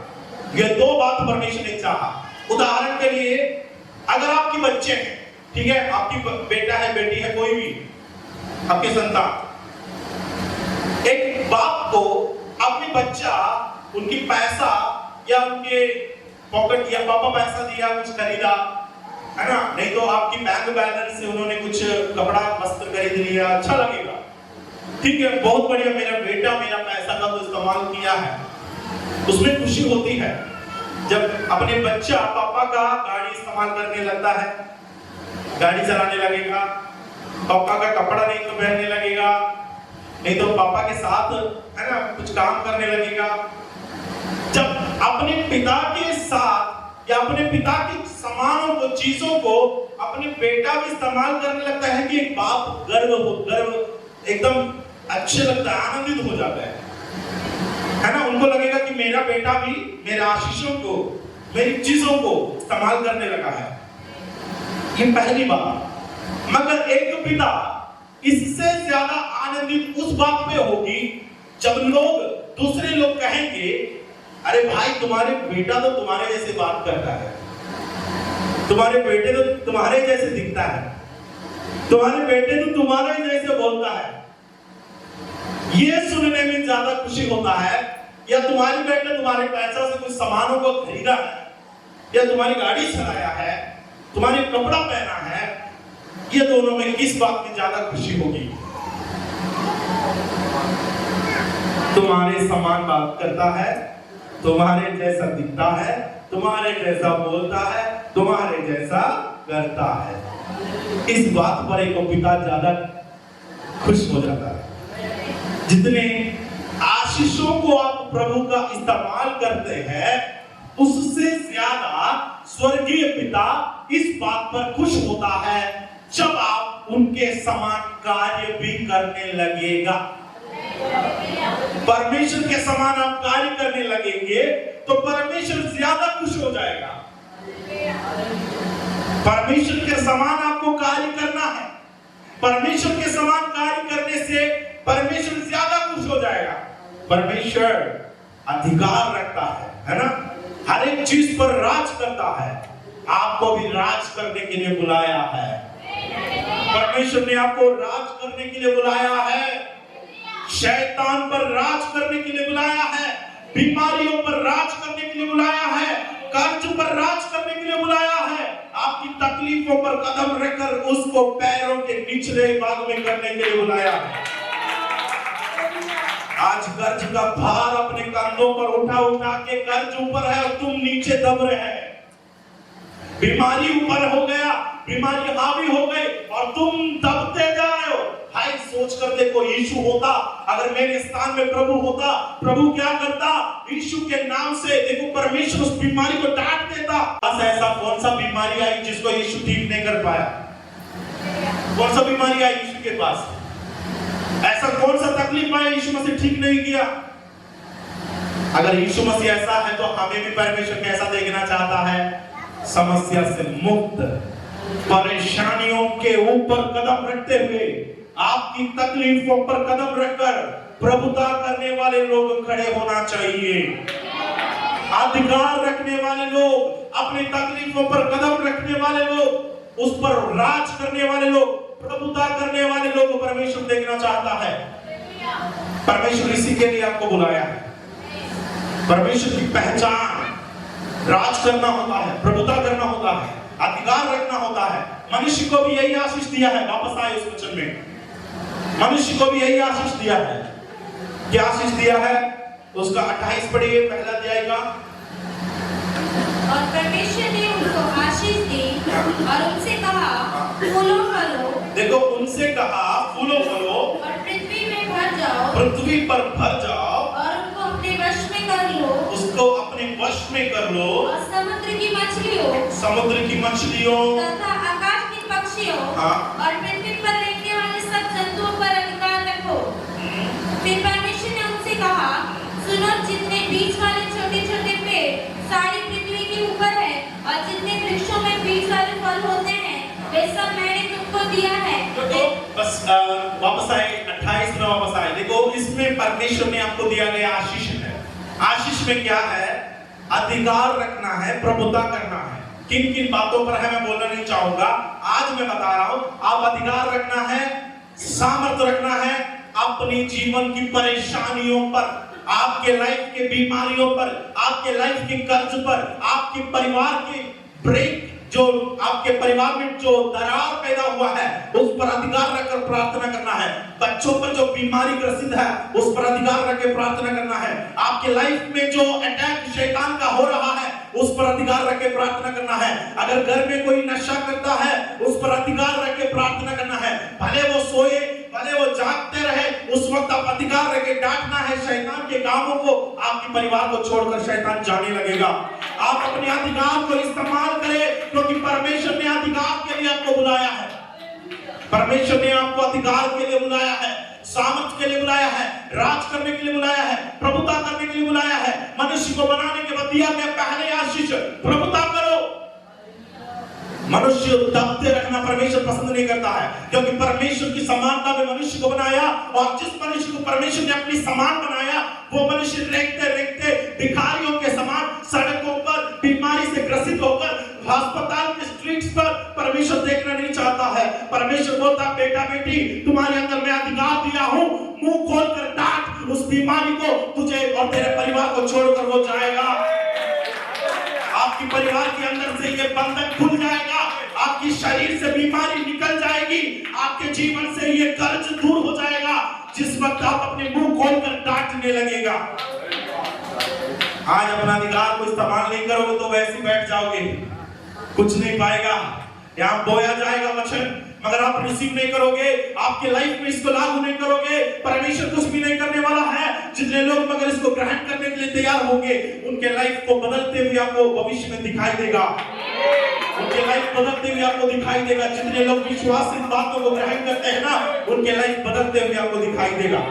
ये दो बात परमेश्वर ने चाहा। उदाहरण के लिए, अगर आपके बच्चे हैं, ठीक है, आपकी बेटा है, बेटी है, कोई भी आपके संतान, एक बाप को अपने बच्चा, उनकी पैसा या उनके पॉकेट या पापा पैसा दिया, कुछ खरीदा, है ना, नहीं तो आपकी बैंक बैलेंस से उन्होंने कुछ कपड़ा वस्त्र खरीद लिया, अच्छा लगेगा, ठीक है, बहुत बढ़िया, मेरा बेटा मेरा पैसा का तो इस्तेमाल किया है, उसमें खुशी होती है। जब अपने बच्चा पापा का गाड़ी इस्तेमाल करने लगता है, गाड़ी चलाने लगेगा, पापा का कपड़ा नहीं तो पहनने लगेगा, नहीं तो पापा के साथ, है ना, कुछ काम करने लगेगा। जब अपने पिता के साथ या अपने पिता के सामानों को, चीजों को अपने बेटा भी इस्तेमाल करने लगता है कि एक बाप गर्व एकदम अच्छे लगता है, आनंदित हो जाता है ना। उनको लगेगा कि मेरा बेटा भी मेरे आशीषों को, मेरी चीजों को इस्तेमाल करने लगा है। ये पहली बात। मगर एक पिता इससे ज्यादा आनंदित उस बात पे होगी जब दूसरे लोग कहेंगे, अरे भाई तुम्हारे बेटा तो तुम्हारे जैसे बात करता है, तुम्हारे बेटे तो तुम्हारे जैसे दिखता है, तुम्हारे बेटे तो तुम्हारे जैसे बोलता है। ये सुनने में ज्यादा खुशी होता है, या तुम्हारे बेटे तुम्हारे पैसा से कुछ सामानों को खरीदा है, या तुम्हारी गाड़ी चलाया है, तुम्हारे कपड़ा पहना है, ये दोनों में किस बात में ज्यादा खुशी होगी? तुम्हारे समान बात करता है, तुम्हारे जैसा दिखता है, तुम्हारे जैसा बोलता है, तुम्हारे जैसा करता है। इस बात पर एक पिता ज्यादा खुश हो जाता है। जितने आशीषों को आप प्रभु का इस्तेमाल करते हैं, उससे ज्यादा स्वर्गीय पिता इस बात पर खुश होता है जब आप उनके समान कार्य भी करने लगेगा। परमेश्वर के समान आप कार्य करने लगेंगे तो परमेश्वर ज्यादा खुश हो जाएगा। परमेश्वर के समान आपको कार्य करना है, परमेश्वर के समान कार्य करने से परमेश्वर ज्यादा खुश हो जाएगा। परमेश्वर अधिकार रखता है ना, हर एक चीज पर राज करता है। आपको भी राज करने के लिए बुलाया है। परमेश्वर ने आपको राज करने के लिए बुलाया है, शैतान पर राज करने के लिए बुलाया है, बीमारियों पर राज करने के लिए बुलाया है, कर्ज पर राज करने के लिए बुलाया है, आपकी तकलीफों पर कदम रखकर उसको पैरों के निचले भाग में करने के लिए बुलाया है। आज कर्ज का भार अपने कंधों पर उठा उठा के कर्ज ऊपर है और तुम नीचे दब रहे हैं। बीमारी ऊपर हो गया, बीमारी हावी हो गई और तुम दबते जा रहे हो। हाय, सोच कर देखो, यीशु होता, अगर मेरे स्थान में प्रभु होता, प्रभु क्या करता? यीशु के नाम से देखो परमेश्वर उस बीमारी को डांट देता। ऐसा कौन सा बीमारी आई जिसको यीशु ठीक नहीं कर पाया? कौन सा बीमारी आई यीशु के पास? ऐसा कौन सा तकलीफ आया यीशु मसीह ठीक नहीं किया? अगर यीशु मसीह ऐसा है तो हमें भी परमेश्वर कैसा देखना चाहता है? समस्या से मुक्त, परेशानियों के ऊपर कदम रखते हुए, आपकी तकलीफों पर कदम रखकर प्रभुता करने वाले लोग खड़े होना चाहिए। अधिकार रखने वाले लोग, अपनी तकलीफों पर कदम रखने वाले लोग, उस पर राज करने वाले लोग, प्रभुता करने वाले लोग को परमेश्वर देखना चाहता है। परमेश्वर इसी के लिए आपको बुलाया है। परमेश्वर की पहचान राज करना होता है, प्रभुता करना होता है, अधिकार रखना होता है। मनुष्य को भी यही आशीष दिया है। वापस आए उस वचन में, मनुष्य को भी यही आशीष दिया है। क्या आशीष दिया है? उसका 28 पढ़िए, पहला अध्याय का। और परमेश्वर ने उनको आशीष दी और उनसे कहा, फूलो फलो। देखो, उनसे कहा फूलो फलो और पृथ्वी में भर जाओ, पृथ्वी पर भर जाओ और उनको अपने वश में कर लो, उसको अपने वश में कर लो, और समुद्र की मछलियों तथा आकाश के पक्षियों और पृथ्वी पर रहने वाले सब जंतुओं पर अधिकार रखो। फिर परमेश्वर ने उनसे कहा, सुनो, जितने बीज वाले छोटे छोटे पेड़ सारी पृथ्वी के ऊपर है और जितने वृक्षों में बीज वाले फल होते हैं, वे सब मैंने तुमको दिया है। तो बस वापस आए 28 में वापस आए। देखो, इसमें परमेश्वर ने आपको दिया गया आशीष है। आशीष में क्या है? अधिकार रखना है, प्रभुता करना है। किन किन बातों पर है मैं बोलना नहीं चाहूंगा, आज मैं बता रहा हूं। आप अधिकार रखना है, सामर्थ्य रखना है अपनी जीवन की परेशानियों पर, आपके लाइफ के बीमारियों पर, आपके लाइफ के कर्ज पर, आपके परिवार के ब्रेक, जो आपके परिवार में जो दरार पैदा हुआ है, उस पर अधिकार रखकर प्रार्थना करना है। बच्चों पर जो बीमारी ग्रसित है, उस पर अधिकार रख के प्रार्थना करना है। आपके लाइफ में जो अटैक शैतान का हो रहा है, उस पर अधिकार रख के प्रार्थना करना है। अगर घर में कोई नशा करता है, उस पर अधिकार रख के प्रार्थना करना है। भले वो सोए, भले वो जागते रहे, उस वक्त आप अधिकार रख के डांटना है शैतान के कामों को। आपके परिवार को छोड़कर शैतान जाने लगेगा। आप अपने अधिकार को इस्तेमाल करें, क्योंकि परमेश्वर ने अधिकार के लिए आपको बुलाया है। परमेश्वर ने आपको अधिकार के लिए बुलाया है, सामर्थ के लिए बुलाया है, राज करने के लिए बुलाया है, प्रभुता करने के लिए बुलाया है। मनुष्य को बनाने के बाद दिया गया पहले आशीष, प्रभुता करो। मनुष्य दबते रखना परमेश्वर पसंद नहीं करता है, क्योंकि परमेश्वर की समानता में मनुष्य को बनाया, और जिस मनुष्य को परमेश्वर ने अपनी समान बनाया, वो मनुष्य रेंगते रेंगते भिखारियों के समान सड़कों पर बीमारी से ग्रसित होकर अस्पताल के स्ट्रीट्स पर परमेश्वर देखना नहीं चाहता है। परमेश्वर बोलता, बेटा बेटी, तुम्हारे अंदर मैं अधिकार दिया हूं, मुंह खोलकर डांट उस बीमारी को, तुझे और तेरे परिवार को छोड़कर वो जाएगा। आपकी परिवार के अंदर से ये बंधन खुल जाएगा, आपकी शरीर से बीमारी निकल जाएगी, आपके जीवन से ये कर्ज दूर हो जाएगा, जिस वक्त आप अपने मुंह खोलकर डांटने लगेगा। आज अपना अधिकार को इस्तेमाल नहीं करोगे तो वैसे बैठ जाओगे, कुछ नहीं पाएगा। यहाँ बोया जाएगा वचन, मगर आप रिसीव नहीं करोगे, आपके लाइफ में इसको लागू नहीं करोगे, परमेश्वर कुछ भी नहीं करने वाला है। जितने लोग मगर इसको ग्रहण करने के लिए तैयार होंगे, उनके लाइफ को बदलते हुए आपको भविष्य में दिखाई देगा। उनके लाइफ बदलते हुए आपको दिखाई देगा। जितने लोग विश्वास इन बातों को ग्रहण करते हैं ना, उनके लाइफ बदलते हुए आपको दिखाई देगा।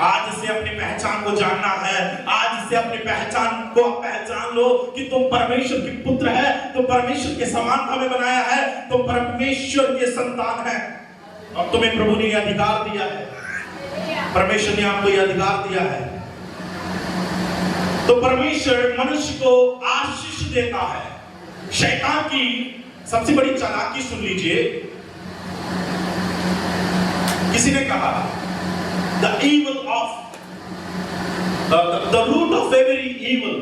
आज से अपनी पहचान को जानना है, आज से अपनी पहचान को पहचान लो कि तुम परमेश्वर के पुत्र है, तुम परमेश्वर के समानता में बनाया है, तुम परमेश्वर के संतान है, और तुम्हें प्रभु ने यह अधिकार दिया है। परमेश्वर ने आपको यह अधिकार दिया है। तो परमेश्वर मनुष्य को आशीष देता है। शैतान की सबसे बड़ी चालाकी सुन लीजिए। किसी ने कहा, the evil of the root of every evil,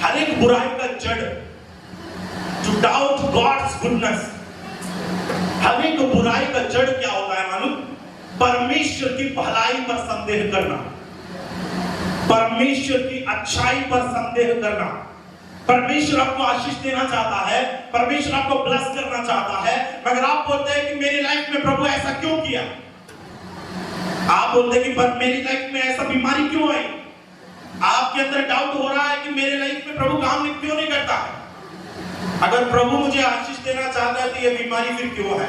हर एक बुराई का जड़, to doubt God's goodness, हर एक बुराई का जड़ क्या होता है मालूम? परमेश्वर की भलाई पर संदेह करना, परमेश्वर की अच्छाई पर संदेह करना। परमेश्वर आपको आशीष देना चाहता है, परमेश्वर आपको ब्लेस करना चाहता है, मगर आप बोलते हैं कि मेरी लाइफ में प्रभु ऐसा क्यों किया? आप बोलते हैं कि पर मेरी लाइफ में ऐसा बीमारी क्यों आई? आपके अंदर डाउट हो रहा है कि मेरे लाइफ में प्रभु काम क्यों नहीं करता है। अगर प्रभु मुझे आशीष देना चाहता है तो ये बीमारी फिर क्यों है?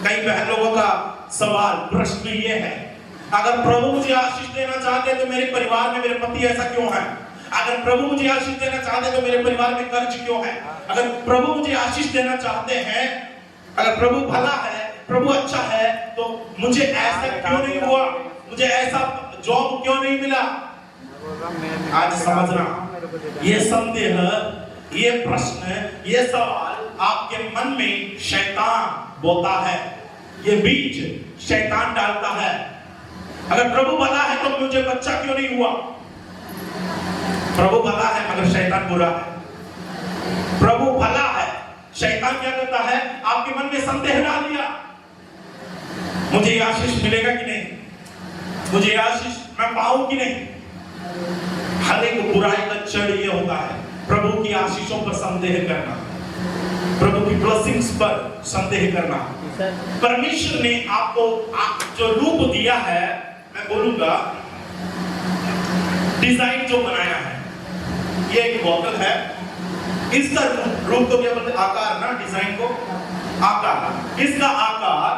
कई बहन लोगों का सवाल प्रश्न ये है, अगर प्रभु मुझे आशीष देना चाहते हैं तो मेरे परिवार में मेरे पति ऐसा क्यों है? अगर प्रभु मुझे आशीष देना चाहते हैं तो मेरे परिवार में कर्ज क्यों है? अगर प्रभु मुझे आशीष देना चाहते हैं, अगर प्रभु भला है, प्रभु अच्छा है, तो मुझे ऐसा क्यों नहीं हुआ? मुझे ऐसा जॉब क्यों नहीं मिला? आज समझना, ये संदेह, ये प्रश्न, ये सवाल आपके मन में शैतान बोता है, ये बीज शैतान डालता है। अगर प्रभु भला है तो मुझे बच्चा क्यों नहीं हुआ? प्रभु भला है मगर शैतान बुरा है। प्रभु भला है, शैतान क्या करता है? आपके मन में संदेह डाल दिया, मुझे आशीष मिलेगा कि नहीं, मुझे आशीष मैं पाऊं कि नहीं। हर एक बुराई का जड़ ये होता है प्रभु की आशीषों पर संदेह करना, प्रभु की ब्लेसिंग्स पर संदेह करना। परमेश्वर ने आपको जो रूप दिया है, मैं बोलूंगा डिजाइन जो बनाया है, ये एक बोतल है, इसका रूप तो क्या बोलते हैं? आकार ना, डिजाइन को आकार। इसका आकार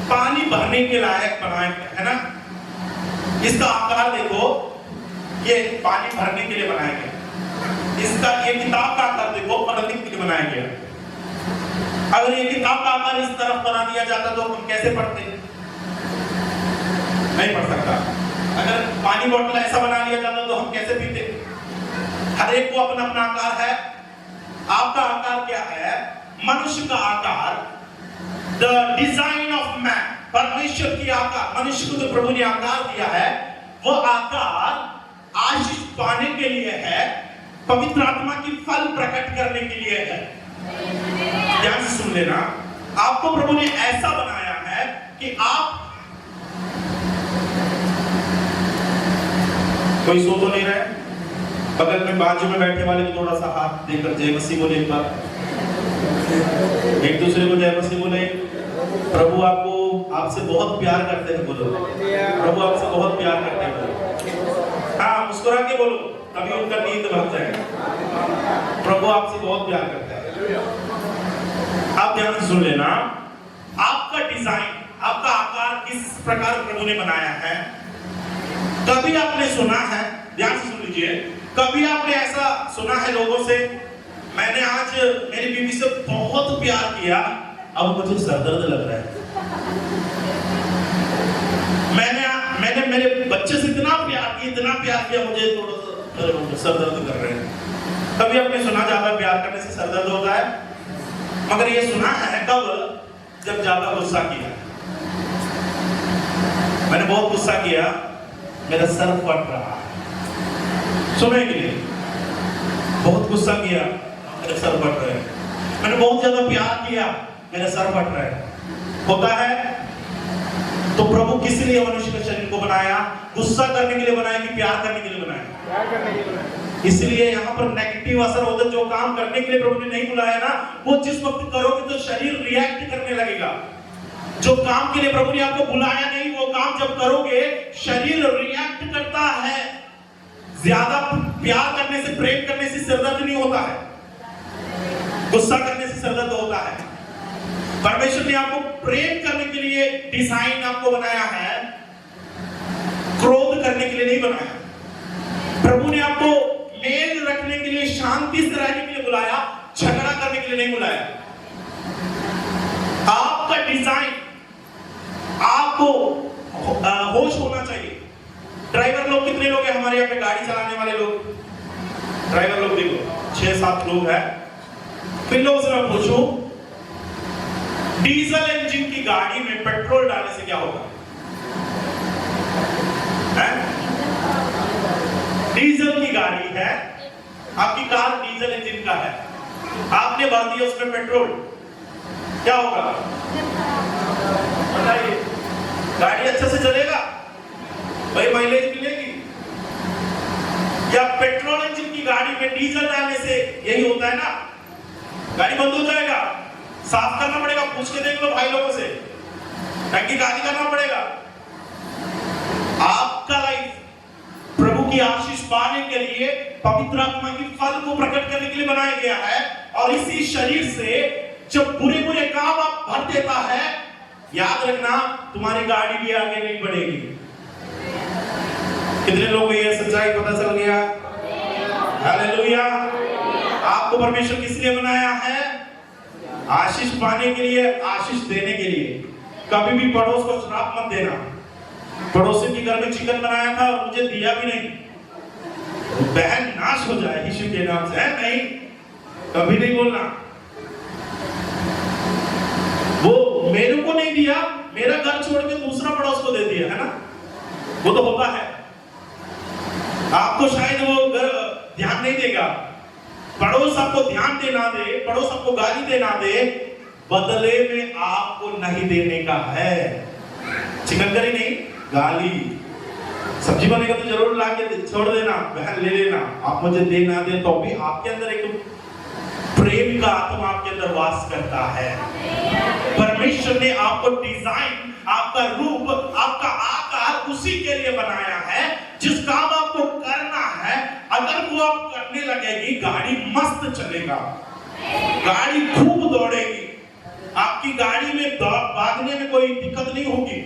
पानी भरने के लायक बनाया है ना, इसका आकार देखो, ये पानी भरने के लिए बनाया गया। इसका ये किताब का आकार देखो, पढ़ने के लिए बनाया गया। अगर ये किताब का आकार इस तरफ बना दिया जाता तो हम कैसे पढ़ते? नहीं पढ़ सकता। अगर पानी बोतल ऐसा बना लिया जाता तो हम कैसे पीते? हर एक को अपना अपना आकार है। आपका आकार क्या है? मनुष्य का आकार, द डिजाइन ऑफ मैन, परमेश्वर की आकार, मनुष्य को जो प्रभु ने आकार दिया है, वो आकार आशीष पाने के लिए है, पवित्र आत्मा की फल प्रकट करने के लिए है। ध्यान से सुन लेना, आपको प्रभु ने ऐसा बनाया है कि आप, कोई सो तो नहीं रहा है? बगल में बाजू में बैठे वाले को थोड़ा सा हाथ देकर जय मसीह बोले एक बार, एक दूसरे को जय मसीह बोले। प्रभु आपको, आपसे बहुत प्यार करते हैं बोलो, प्रभु आपसे बहुत प्यार करते हैं बोलो। हाँ, मुस्कुरा के बोलो, तभी उनका नींद भाग जाएगा। प्रभु आपसे बहुत प्यार करता है। आप ध्यान से सुन लेना, आपका डिजाइन, आपका आकार किस प्रकार प्रभु ने बनाया है। कभी आपने सुना है, ध्यान से सुन लीजिए, कभी आपने ऐसा सुना है लोगों से, मैंने आज मेरी बीवी से बहुत प्यार किया, अब मुझे सरदर्द लग रहा है। मैंने मेरे बच्चे से इतना प्यार किया, मुझे थोड़ा सरदर्द कर रहे हैं। कभी आपने सुना ज्यादा प्यार करने से सरदर्द होता है? मगर ये सुना है कब? जब ज्यादा गुस्सा किया। मैंने बहुत गुस्सा किया, मेरा सर फट रहा है। सुने कि नहीं? बहुत गुस्सा किया, मेरे सर फट रहे हैं। मैंने बहुत ज्यादा प्यार किया, मेरे सर फट रहे हैं। होता है। तो प्रभु किस लिए मनुष्य के शरीर को बनाया? गुस्सा करने के लिए बनाया कि प्यार करने के लिए बनाया? इसलिए यहाँ पर नेगेटिव असर होता है। जो काम करने के लिए प्रभु ने नहीं बुलाया ना, वो जिस वक्त करोगे तो शरीर रिएक्ट करने लगेगा। जो काम के लिए प्रभु ने आपको बुलाया नहीं, वो काम जब करोगे शरीर रिएक्ट करता है। ज्यादा प्यार करने से, प्रेम करने से सिरदर्द नहीं होता है, गुस्सा करने से सिरदर्द होता है। परमेश्वर ने आपको प्रेम करने के लिए डिजाइन आपको बनाया है, क्रोध करने के लिए नहीं बनाया। प्रभु ने आपको मेल रखने के लिए, शांति से रहने के लिए बुलाया, झगड़ा करने के लिए नहीं बुलाया। आपका डिजाइन, आपको होश होना चाहिए। ड्राइवर लोग कितने लोग हैं हमारे यहाँ पे? गाड़ी चलाने वाले लोग, ड्राइवर लोग देखो 6-7 लोग हैं। फिर लोगों से मैं पूछूं, डीजल इंजन की गाड़ी में पेट्रोल डालने से क्या होगा? डीजल की गाड़ी है, आपकी कार डीजल इंजन का है, आपने भर दिया उसमें पेट्रोल, क्या होगा बताइए? गाड़ी अच्छे से चलेगा? भाई माइलेज मिलेगी? या पेट्रोल इंजन की गाड़ी में डीजल डालने से यही होता है ना, गाड़ी बंद हो जाएगा, साफ करना पड़ेगा। पूछ के देख लो भाई लोगों से, टंकी खाली करना पड़ेगा। आपका लाइफ प्रभु की आशीष पाने के लिए, पवित्र आत्मा की फल को प्रकट करने के लिए बनाया गया है। और इसी शरीर से जब बुरे बुरे काम आप भर देता है, याद रखना तुम्हारी गाड़ी भी आगे नहीं बढ़ेगी। कितने लोगों को यह सच्चाई पता चल गया? हालेलुया। आपको परमेश्वर किस लिए बनाया है? आशीष पाने के लिए, आशीष देने के लिए। कभी भी पड़ोस को श्राप मत देना। पड़ोसी के घर में चिकन बनाया था और मुझे दिया भी नहीं, बहन नाश हो जाए यीशु के नाम से, नहीं, कभी नहीं बोलना। वो मेरे को नहीं दिया, मेरा घर छोड़ के दूसरा पड़ोस को दे दिया, है ना? वो तो होता है। आपको शायद वो ध्यान नहीं देगा, पड़ोस आपको ध्यान देना दे, पड़ोस आपको गाली देना दे, बदले में आपको नहीं देने का है। चिकन करी नहीं, गाली। सब्जी बनेगा तो जरूर ला के छोड़ देना, बहन ले लेना। आप मुझे दे ना दे तो भी आपके अंदर एक प्रेम का आत्मा आपके अंदर वास करता है। परमेश्वर ने आपको डिजाइन, आपका रूप, आपका आकार उसी के लिए बनाया है। जिस काम आपको करना है, अगर वो आप करने लगेगी, गाड़ी मस्त चलेगा, गाड़ी खूब दौड़ेगी, आपकी गाड़ी में भागने में कोई दिक्कत नहीं होगी।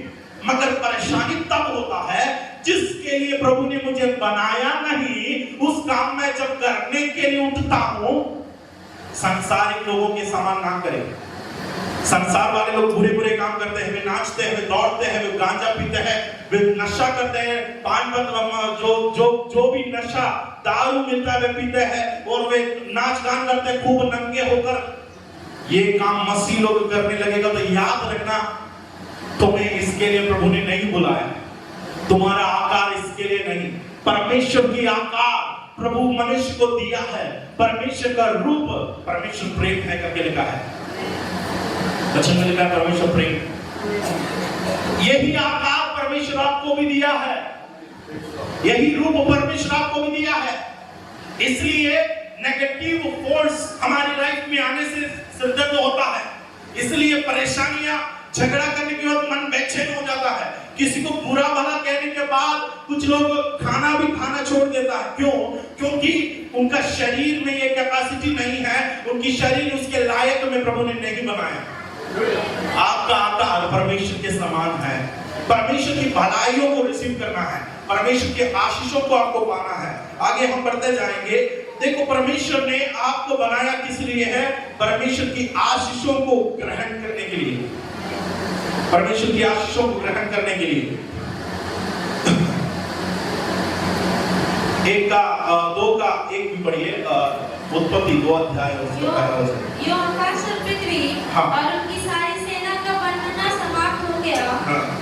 मगर परेशानी तब होता है जिसके लिए प्रभु ने मुझे बनाया नहीं, उस काम में जब करने के लिए उठता हूं, संसारिक लोगों के समान ना करें। संसार वाले लोग बुरे बुरे काम करते हैं, वे नाचते हैं, वे दौड़ते हैं, वे गांजा पीते हैं, वे नशा करते हैं, पान जो भी नशा दारू मिलता है वे पीते हैं, और वे नाच गान करते हैं खूब नंगे होकर। ये काम मसीह लोग करने लगेगा तो याद रखना, तुम्हें इसके लिए प्रभु ने नहीं बुलाया, तुम्हारा आकार इसके लिए नहीं। परमेश्वर की आकार प्रभु मनुष्य को दिया है, परमेश्वर का रूप, परमेश्वर प्रेम है करके लिखा है, वचन में लिखा है परमेश्वर प्रेम। यही आकार परमेश्वर आपको भी दिया है, यही रूप परमेश्वर आपको भी दिया है। इसलिए नेगेटिव फोर्स हमारी लाइफ में आने से सिरदर्द होता है, इसलिए परेशानियां, झगड़ा करने के बाद मन बेचैन हो जाता है। किसी को बुरा भला कहने के बाद कुछ लोग खाना भी खाना छोड़ देता है। क्यों? क्योंकि उनका शरीर में ये कैपेसिटी नहीं है, उनकी शरीर उसके लायक में प्रभु ने नहीं बनाया। आपका आकार परमेश्वर के समान है, परमेश्वर की भलाइयों को रिसीव करना है, परमेश्वर के आशीषों को आपको पाना है। आगे हम बढ़ते जाएंगे। देखो, परमेश्वर ने आपको बनाया किस लिए है? परमेश्वर की आशीषों को ग्रहण करने के लिए, परमेश्वर की आशीषों को ग्रहण करने के लिए। एक का दो का एक भी पढ़िए, उत्पत्ति 2 अध्याय और उसका पहला वचन। यो आकाश और पृथ्वी और उनकी सारी सेना का वर्णना समाप्त हो गया,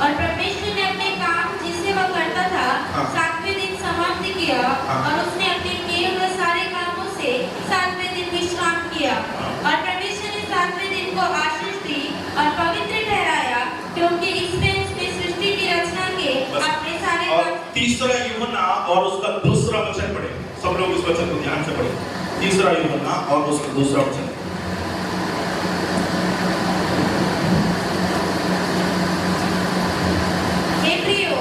और परमेश्वर ने अपने काम जिसे वह करता था 7वें दिन समाप्त किया, और उसने अपने किए हुए सारे कामों से 7वें दिन विश्राम किया। और परमेश्वर ने 7वें दिन को आशीष दी और पवित्र ठहराया, क्योंकि इसमें उसने सृष्टि की रचना के अपने सारे। और तीसरा यूहन्ना और उसका दूसरा वचन पढ़े, सब लोग इस वचन को ध्यान से पढ़े। तीसरा यूहन्ना और उसका दूसरा वचन। हे प्रियो,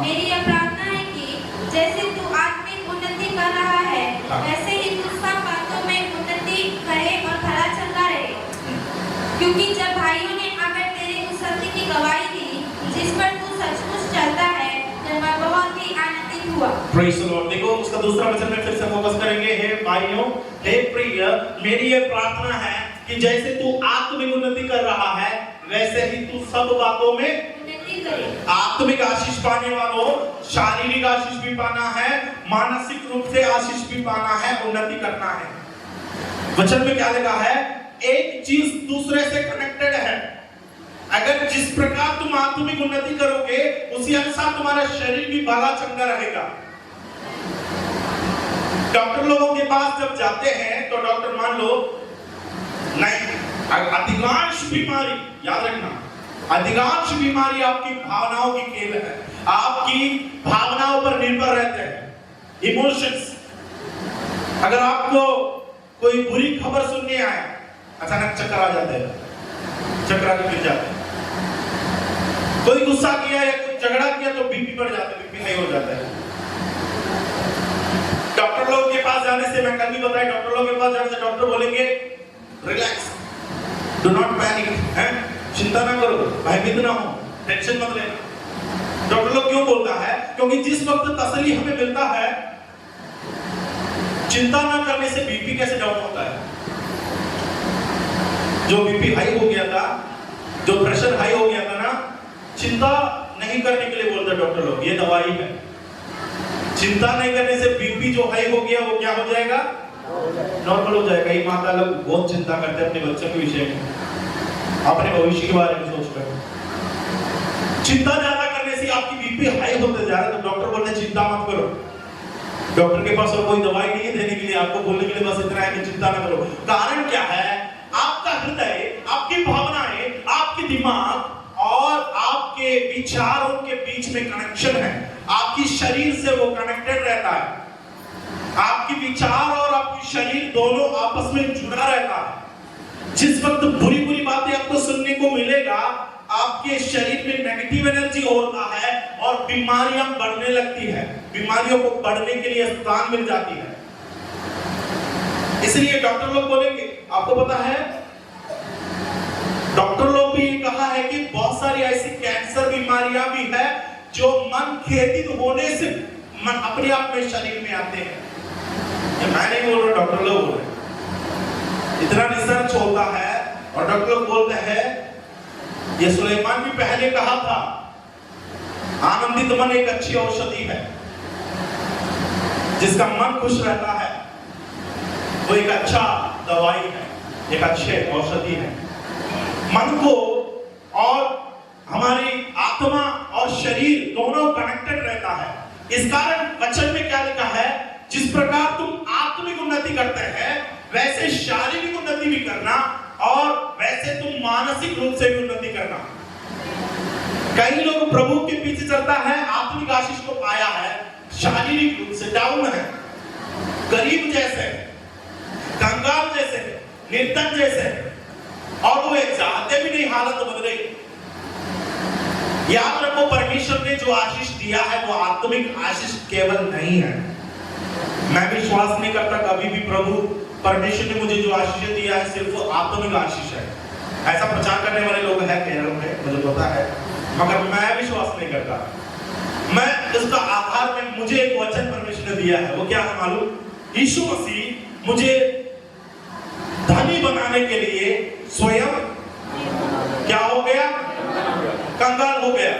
मेरी यह प्रार्थना है कि जैसे तू आत्मिक उन्नति कर रहा है, वैसे ही तू सब बातों में उन्नति करे और भला चंगा रहे। क्योंकि जब भाइयों ने आकर तेरे उस सत्य की गवाही दी जिस पर तू सचमुच चलता है, तब मैं बहुत ही आनंदित हुआ। Praise the Lord. देखो, उसका दूसरा वचन में फिर से फोकस करेंगे। हे भाइयों, हे प्रिय, मेरी यह प्रार्थना है कि जैसे तू आत्मिक उन्नति कर रहा है, वैसे ही तू सब बातों में उन्नति करे। आत्मिक आशीष पाने वालों, शारीरिक आशीष भी पाना है, मानसिक रूप से आशीष भी पाना है, उन्नति करना है। वचन में क्या लिखा है? एक चीज दूसरे से कनेक्टेड है। अगर जिस प्रकार तुम आत्मिक उन्नति करोगे, उसी अनुसार तुम्हारा शरीर भी भला चंगा रहेगा। डॉक्टर लोगों के पास जब जाते हैं तो डॉक्टर मान लो नहीं, अधिकांश बीमारी, याद रखना, अधिकांश बीमारी आपकी भावनाओं की खेल है, आपकी भावनाओं पर निर्भर रहते हैं, इमोशंस। अगर आपको कोई बुरी खबर सुनने आए, अचानक चक्कर आ जाते हैं, चक्कर आके गिर जाते हैं। कोई गुस्सा किया या कोई झगड़ा किया तो बीपी बढ़ जाता है, बीपी हाई हो जाता है। डॉक्टर लोग के पास जाने से, मैं कल भी बताया, डॉक्टर लोग के पास जाने से डॉक्टर बोलेंगे रिलैक्स, डू नॉट पैनिक, है, चिंता ना करो, भयभीत ना हो, टेंशन मत लेना। डॉक्टर लोग क्यों बोलता है? क्योंकि जिस वक्त तसल्ली हमें मिलता है, चिंता ना करने से बीपी कैसे डाउन होता है। जो बीपी हाई हो गया था, जो प्रेशर हाई हो गया था ना, चिंता नहीं करने के लिए बोलते डॉक्टर लोग, ये दवाई है। चिंता नहीं करने से बीपी जो हाई हो गया वो क्या हो जाएगा? नॉर्मल हो जाएगा। ये माता लोग बहुत चिंता करते हैं अपने बच्चों के विषय में, अपने भविष्य के बारे में सोचकर। चिंता ज्यादा करने से आपकी बीपी हाई होते जा रहा है, तो डॉक्टर बोलते हैं चिंता मत करो। डॉक्टर के पास और कोई दवाई नहीं है देने के लिए, आपको बोलने के लिए बस इतना है कि चिंता ना करो। कारण क्या है? आपका हृदय, आपकी भावनाएं, आपके दिमाग और आपके विचारों के बीच में कनेक्शन है। आपकी शरीर से वो कनेक्टेड रहता है। आपकी विचार और आपकी शरीर दोनों आपस में जुड़ा रहता है। जिस वक्त बुरी बुरी बातें आपको सुनने को मिलेगा, आपके शरीर में नेगेटिव एनर्जी होता है और बीमारियां बढ़ने लगती है, बीमारियों को बढ़ने के लिए स्थान मिल जाती है। इसलिए डॉक्टर लोग बोलेंगे, आपको पता है डॉक्टर लोग भी कहा है कि बहुत सारी ऐसी कैंसर बीमारियां भी है जो मन खेदित होने से मन अपने आप में शरीर में आते हैं। मैं नहीं बोल रहा, डॉक्टर लोग बोल रहे। इतना रिसर्च होता है और डॉक्टर लोग बोलते हैं, ये सुलेमान भी पहले कहा था, आनंदित मन एक अच्छी औषधि है। जिसका मन खुश रहता है वो एक अच्छा दवाई है, एक अच्छी औषधि है। मन को और हमारी आत्मा और शरीर दोनों कनेक्टेड रहता है। इस कारण वचन में क्या लिखा है? जिस प्रकार तुम आत्मिक उन्नति करते हैं, वैसे शारीरिक उन्नति भी करना और वैसे तुम मानसिक रूप से भी उन्नति करना। कई लोग प्रभु के पीछे चलता है, आत्मिक आशीष को पाया है, शारीरिक रूप से डाउन है, गरीब जैसे, कंगाल जैसे, निर्धन जैसे, और वो चाहते भी नहीं हालत बदल गई। याद रखो, परमेश्वर ने जो आशीष दिया है वो आत्मिक आशीष केवल नहीं है। मैं विश्वास नहीं करता कभी भी प्रभु परमेश्वर ने मुझे जो आशीष दिया है सिर्फ आत्मिक आशीष है। ऐसा प्रचार करने वाले लोग हैं केरल में, मुझे पता है, मगर मैं विश्वास नहीं करता। मैं इसका आधार में मुझे एक वचन परमेश्वर ने दिया है, वो क्या है मालूम? यीशु मसीह मुझे धनी बनाने के लिए स्वयं क्या हो गया? कंगाल हो गया।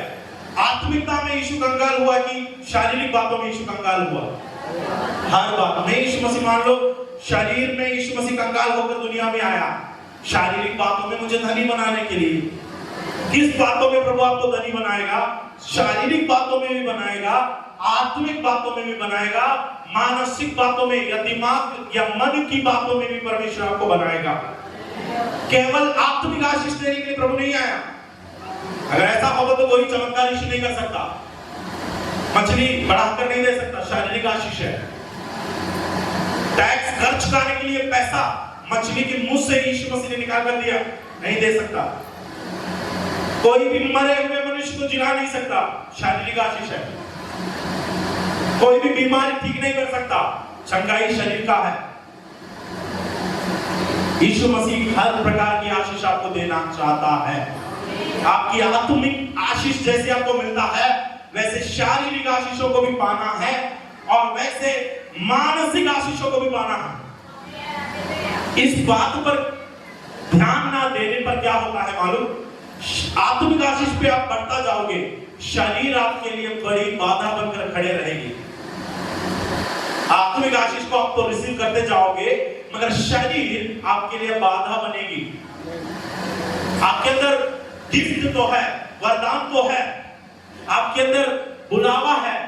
आत्मिकता में यीशु कंगाल हुआ कि शारीरिक बातों में यीशु कंगाल हुआ? हर बात में यीशु मसीह, मान लो शरीर में यीशु मसीह कंगाल होकर दुनिया में आया, शारीरिक बातों में मुझे धनी बनाने के लिए। किस बातों में प्रभु आपको धनी बनाएगा? शारीरिक बातों में भी बनाएगा, आत्मिक बातों में भी बनाएगा, मानसिक बातों में या दिमाग या मन की बातों में भी परमेश्वर आपको बनाएगा। केवल आत्मिक आशीष देने के लिए प्रभु नहीं आया। अगर ऐसा होगा तो कोई चमत्कार यीशु नहीं कर सकता, मछली बढ़ाकर नहीं दे सकता, शारीरिक आशीष है। टैक्स खर्च करने के लिए पैसा मछली के मुंह से यीशु मसीह ने निकाल कर दिया, नहीं दे सकता। कोई भी मरे हुए मनुष्य को जिला नहीं सकता, शारीरिक आशीष है। कोई भी बीमारी ठीक नहीं कर सकता, चंगाई शरीर का है। यीशु मसीह हर प्रकार की आशीष आपको देना चाहता है। आपकी आत्मिक आशीष जैसे आपको मिलता है, वैसे शारीरिक आशीषों को भी पाना है और वैसे मानसिक आशीषों को भी पाना है। इस बात पर ध्यान ना देने पर क्या होता है मालूम? आत्मिक आशीष पे आप बढ़ता जाओगे, शरीर आपके लिए बड़ी बाधा बनकर खड़े रहेगी। आत्मिक आशीष को आप तो रिसीव करते जाओगे, मगर शरीर आपके लिए बाधा बनेगी। आपके अंदर गिफ्ट तो है, वरदान तो है, आपके अंदर बुलावा है,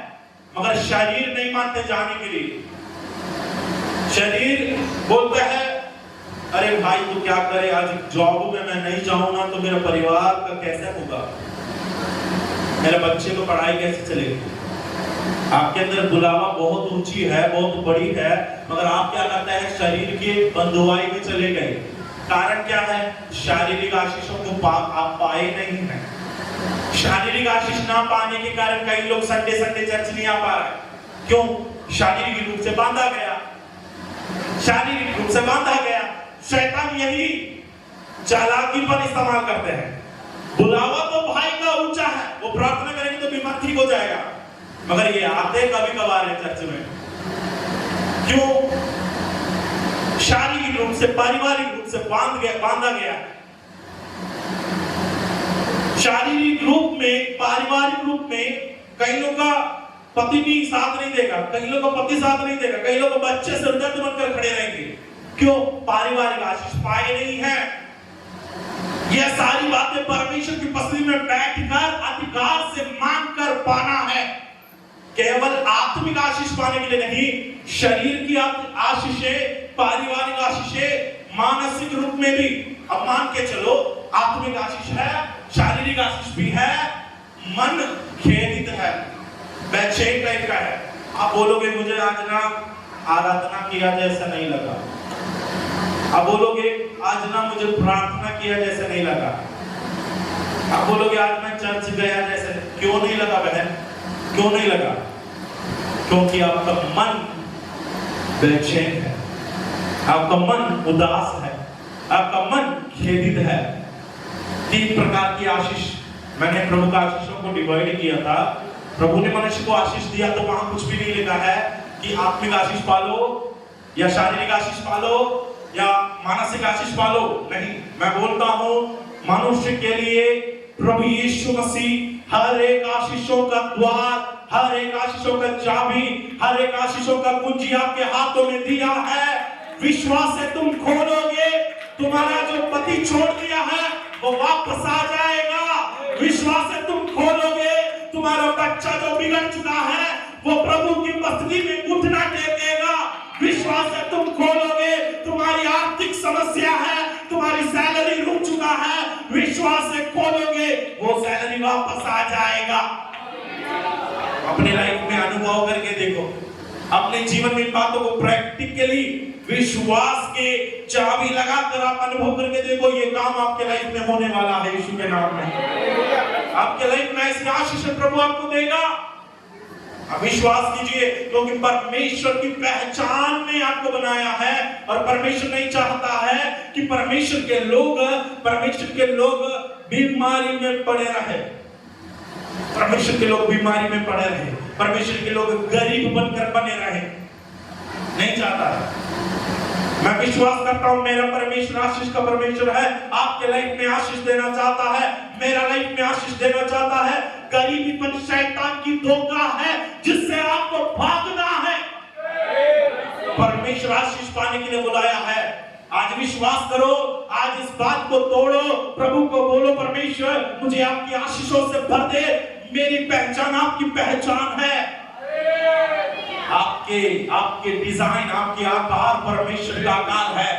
मगर शरीर नहीं मानते जाने के लिए। शरीर बोलता है अरे भाई तू क्या करे, आज जॉब में मैं नहीं जाऊंगा तो मेरा परिवार का कैसे होगा, मेरे बच्चे को पढ़ाई कैसे चलेगी। आपके अंदर बुलावा बहुत ऊंची है, बहुत बड़ी है, मगर आप क्या करते हैं, शरीर की बंधुआई में चले गए। कारण क्या है, शारीरिक आशीषों को आप पाए नहीं हैं। शारीरिक आशीष ना पाने के कारण कई लोग संडे संडे चर्च नहीं आ पा रहे। क्यों? शारीरिक रूप से बांधा गया, शारीरिक रूप से बांधा गया। शैतान यही चालाकीपन इस्तेमाल करते हैं। बुलावा तो भाई का ऊंचा है, वो प्रार्थना करेंगे तो बीमार ठीक हो जाएगा, मगर ये आते कभी कभार है चर्च में। क्यों? शारीरिक रूप से, पारिवारिक रूप से बांधा गया। शारीरिक रूप में, पारिवारिक रूप में कई लोगों का पति भी साथ नहीं देगा, कई लोगों का पति साथ नहीं देगा, कई लोग बच्चे सिरदर्द बनकर खड़े रहेंगे। क्यों? पारिवारिक आशीष पाए नहीं है। यह सारी बातें परमेश्वर की पसली में बैठकर अधिकार से मांग कर पाना है। केवल आत्मिक आशीष पाने के लिए नहीं, शरीर की आशीषें, पारिवारिक आशीषें, मानसिक रूप में भी। अब मान के चलो आत्मिक आशीष है, शारीरिक आशीष भी है, मन खेदित है, बेचैन टाइप का है। आप बोलोगे मुझे आज ना आराधना किया जैसा नहीं लगा, आप बोलोगे आज ना मुझे प्रार्थना किया जैसा नहीं लगा, आप बोलोगे आज मैं चर्च गया जैसे। क्यों नहीं लगा बहन, क्यों नहीं लगा? क्योंकि आपका मन बेचैन है, आपका मन उदास है, आपका मन खेदित है। 3 प्रकार की आशीष मैंने प्रभु का आशीषों को डिवाइड किया था। प्रभु ने मनुष्य को आशीष दिया तो वहां कुछ भी नहीं लिखा है कि आत्मिक आशीष पालो या शारीरिक आशीष पालो या मानसिक आशीष पालो। नहीं, मैं बोलता हूं मनुष्य के लिए प्रभु यीशु मसीह हर एक आशीषों का द्वार, हर एक आशीषों का चाबी, हर एक आशीषों का कुंजी आपके हाथों में दिया है। विश्वास से तुम खोलोगे, तुम्हारा जो पति छोड़ दिया है वो वापस आ जाएगा। विश्वास से तुम खोलोगे, तुम्हारा बच्चा जो बिगड़ चुका है वो प्रभु की मस्ती में उठना टेकेगा। विश्वास से तुम खोलोगे, तुम्हारी आर्थिक समस्या है, तुम्हारी सैलरी रुक चुका है, विश्वास से खोलोगे वो सैलरी वापस आ जाएगा। अपने लाइफ में अनुभव करके देखो, अपने जीवन में इन बातों को प्रैक्टिकली विश्वास के चाबी लगाकर आप अनुभव करके देखो, ये काम आपके लाइफ में होने वाला है यीशु के नाम में। आपके लाइफ में ऐसी आशीष प्रभु आपको देगा। आप विश्वास कीजिए, क्योंकि परमेश्वर की पहचान में आपको बनाया है और परमेश्वर नहीं चाहता है कि परमेश्वर के लोग बीमारी में पड़े रहे, परमेश्वर के लोग बीमारी में पड़े रहे, परमेश्वर के लोग गरीब बनकर बने रहे, नहीं चाहता है। मैं विश्वास करता हूं मेरा परमेश्वर आशीष का परमेश्वर है, आपके लाइफ में आशीष देना चाहता है, मेरा लाइफ में आशीष देना चाहता है। गरीबीपन शैतान की धोखा है जिससे आपको भागना है। परमेश्वर आशीष पाने के लिए बुलाया है। आज विश्वास करो, आज इस बात को तोड़ो, प्रभु को बोलो परमेश्वर मुझे आपकी आशीषों से भर दे, मेरी पहचान आपकी पहचान है। आपके डिजाइन, आपके आकार परमेश्वर का आकार है।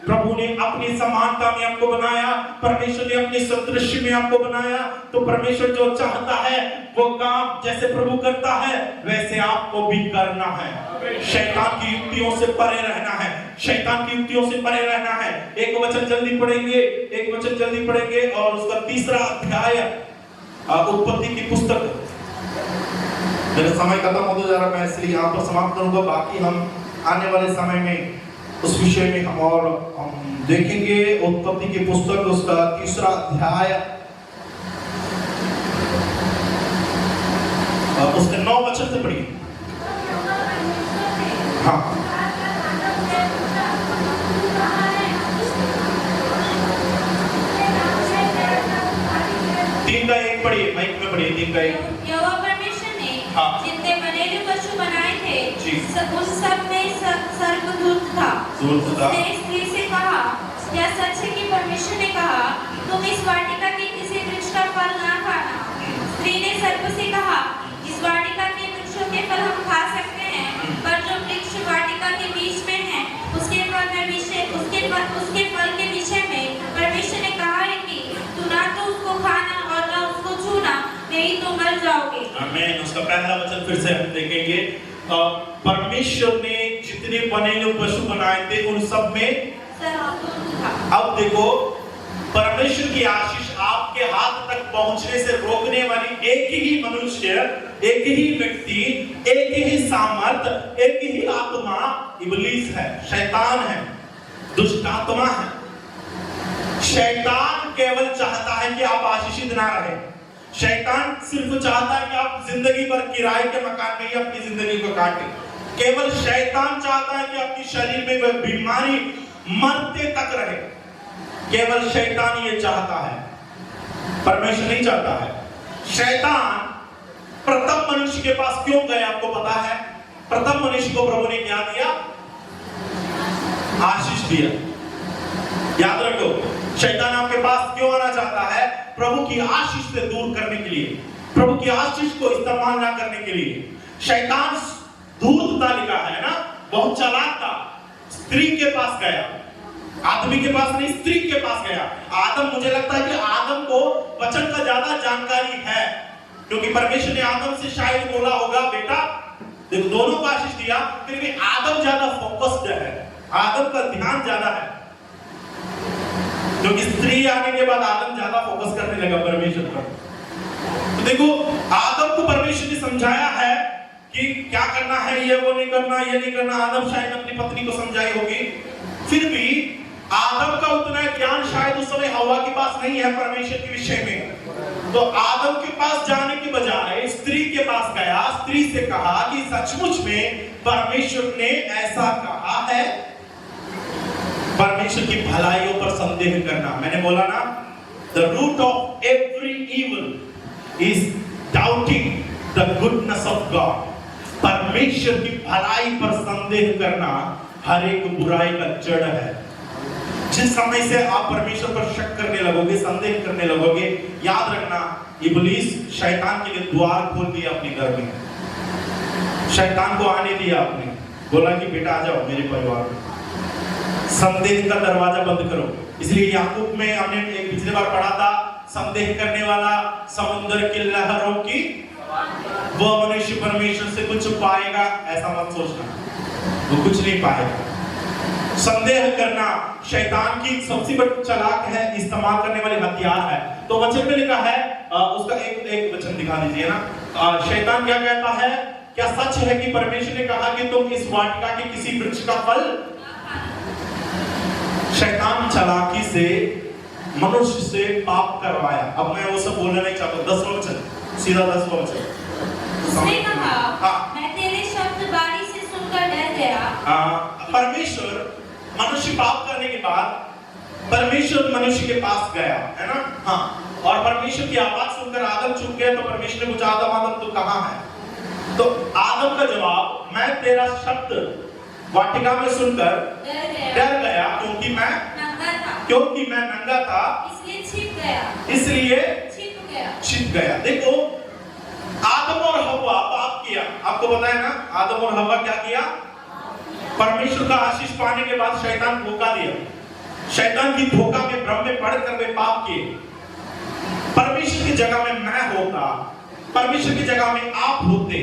प्रभु ने अपनी समानता में आपको बनाया, परमेश्वर ने अपने सदृश्य में आपको बनाया। तो परमेश्वर जो चाहता है वो काम जैसे प्रभु करता है वैसे आपको भी करना है। शैतान की युक्तियों से परे रहना है, शैतान की युक्तियों से परे रहना है। एक वचन जल्दी पढ़ेंगे और उसका 3रा अध्याय उत्पत्ति की पुस्तक। मेरा समय खत्म होता जा रहा, मैं इसलिए यहाँ पर समाप्त करूंगा। बाकी हम आने वाले समय में उस विषय में हम देखेंगे। उत्पत्ति की पुस्तक उसका 3रा अध्याय उसके 9 वचन से पढ़िए। हाँ, तीन का एक पढ़िए, माइक में पढ़िए। 3 का 1। हाँ। जितने बनेलू पशु बनाए थे उस सब में सर्पदूत था। उसने स्त्री से कहा, क्या सच है कि परमेश्वर ने कहा तुम इस वाटिका के किसी वृक्ष का फल ना खाना? स्त्री ने सर्प से कहा, इस वाटिका के वृक्षों के फल हम खा सकते हैं, पर जो वृक्ष वाटिका के बीच में है उसके फल नहीं तो मर जाओगे। आमीन। उसका पहला वचन फिर से हम देखेंगे। परमेश्वर ने जितने बने हुए पशु बनाए थे उन सब में अब देखो, परमेश्वर की आशीष आपके हाथ तक पहुंचने से रोकने वाली एक ही मनुष्य, एक ही व्यक्ति, एक ही सामर्थ, एक ही आत्मा इब्लीस है, शैतान है, दुष्ट आत्मा है। शैतान केवल चाहता है कि आप आशीषित ना रहे। शैतान सिर्फ चाहता है कि आप जिंदगी भर किराए के मकान में ही अपनी जिंदगी को काटें। केवल शैतान चाहता है कि आपकी शरीर में कोई बीमारी मरते तक रहे। केवल शैतान ये चाहता है, परमेश्वर नहीं चाहता है। शैतान प्रथम मनुष्य के पास क्यों गए आपको पता है? प्रथम मनुष्य को प्रभु ने क्या दिया? आशीष दिया। याद रखो, शैतान आपके पास क्यों आना चाहता है? प्रभु की आशीष से दूर करने के लिए, प्रभु की आशीष को इस्तेमाल ना करने के लिए। शैतान धूर्तता लिखा है ना, बहुत चालाक था। स्त्री के पास गया, आदमी के पास नहीं, स्त्री के पास गया। आदम, मुझे लगता है कि आदम को वचन का ज्यादा जानकारी है, क्योंकि परमेश्वर ने आदम से शायद बोला होगा, बेटा देखो दोनों को आशीष दिया, फिर भी आदम ज्यादा फोकस्ड है, आदम का ध्यान ज्यादा है, क्योंकि स्त्री आने के बाद आदम ज्यादा फोकस करने लगा परमेश्वर पर। तो देखो, आदम को परमेश्वर ने समझाया है कि क्या करना है, ये वो नहीं करना, ये नहीं करना। आदम शायद अपनी पत्नी को समझाई होगी, फिर भी आदम का उतना ज्ञान शायद उस समय हवा के पास नहीं है परमेश्वर के विषय में। तो आदम के पास जाने के बजाय स्त्री के पास गया, स्त्री से कहा कि सचमुच में परमेश्वर ने ऐसा कहा है। परमेश्वर की भलाइयों पर संदेह करना, मैंने बोला ना, the root of every evil is doubting the goodness of God। परमेश्वर की भलाई पर संदेह करना हर एक बुराई का जड़ है। जिस समय से आप परमेश्वर पर शक करने लगोगे, संदेह करने लगोगे, याद रखना इब्लीस शैतान के लिए द्वार खोल दिया अपने घर में। शैतान को आने दिया आपने, बोला कि बेटा आ जाओ मेरे परिवार में, संदेह का दरवाजा बंद करो। इसलिए याकूब में हमने एक पिछले बार पढ़ा था, संदेह करने वाला समुद्र की लहरों की वो मनुष्य परमेश्वर से कुछ पाएगा ऐसा मत सोचना, वो कुछ नहीं पाएगा। संदेह करना शैतान की सबसे बड़ी चालाक है, इस्तेमाल करने वाली हथियार है। तो वचन में लिखा है, उसका एक वचन दिखा दीजिए ना। शैतान क्या कहता है? क्या सच है कि परमेश्वर ने कहा कि तुम इस वाटिका के किसी वृक्ष का फल? शैतान चालाकी से मनुष्य से पाप करवाया। अब मैं वो सब बोलना नहीं चाहता, 10वां वचन, सीधा 10वां वचन। उसने कहा, मैं तेरे शब्द बारी से सुनकर डर गया। परमेश्वर मनुष्य पाप करने के बाद परमेश्वर मनुष्य के पास गया, है ना? हाँ, और परमेश्वर की आवाज सुनकर आदम चुप गया। तो परमेश्वर ने पूछा, आदम तू कहाँ है? तो आदम का जवाब, मैं तेरा शब्द वाटिका में सुनकर डर गया क्योंकि मैं नंगा था, इसलिए छिप गया। देखो, आदम और हव्वा पाप किया, आपको पता है ना? आदम और हव्वा क्या किया? परमेश्वर का आशीष पाने के बाद शैतान धोखा दिया। शैतान की धोखा में, भ्रम में पड़कर वे पाप किए। परमेश्वर की जगह में मैं होता, परमेश्वर की जगह में आप होते,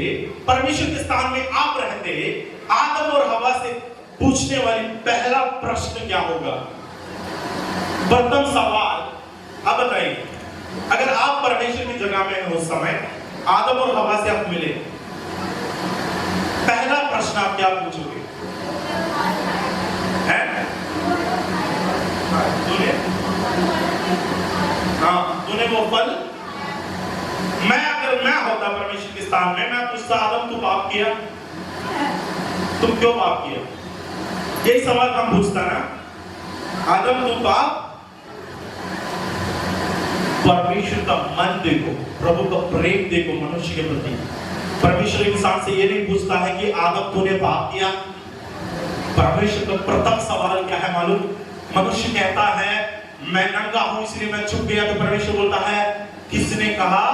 परमेश्वर के स्थान में आप रहते, आदम और हवा से पूछने वाली पहला प्रश्न क्या होगा? प्रथम सवाल, अब बताइए, अगर आप परमेश्वर की जगह में हो उस समय, आदम और हवा से आप मिले, पहला प्रश्न आप क्या पूछोगे? है? तूने वो फल, अगर मैं होता परमेश्वर के स्थान में, मैं पूछता, आदम तू पाप किया, तुम क्यों पाप किया? यही सवाल हम पूछता ना, आदम तू पाप। परमेश्वर का मन देखो, प्रभु का प्रेम देखो मनुष्य के प्रति। परमेश्वर इंसान से ये नहीं पूछता है कि आदम तूने पाप किया। परमेश्वर का प्रथम सवाल क्या है मालूम? मनुष्य कहता है मैं नंगा हूं इसलिए मैं छुप गया। तो परमेश्वर बोलता है, किसने कहा?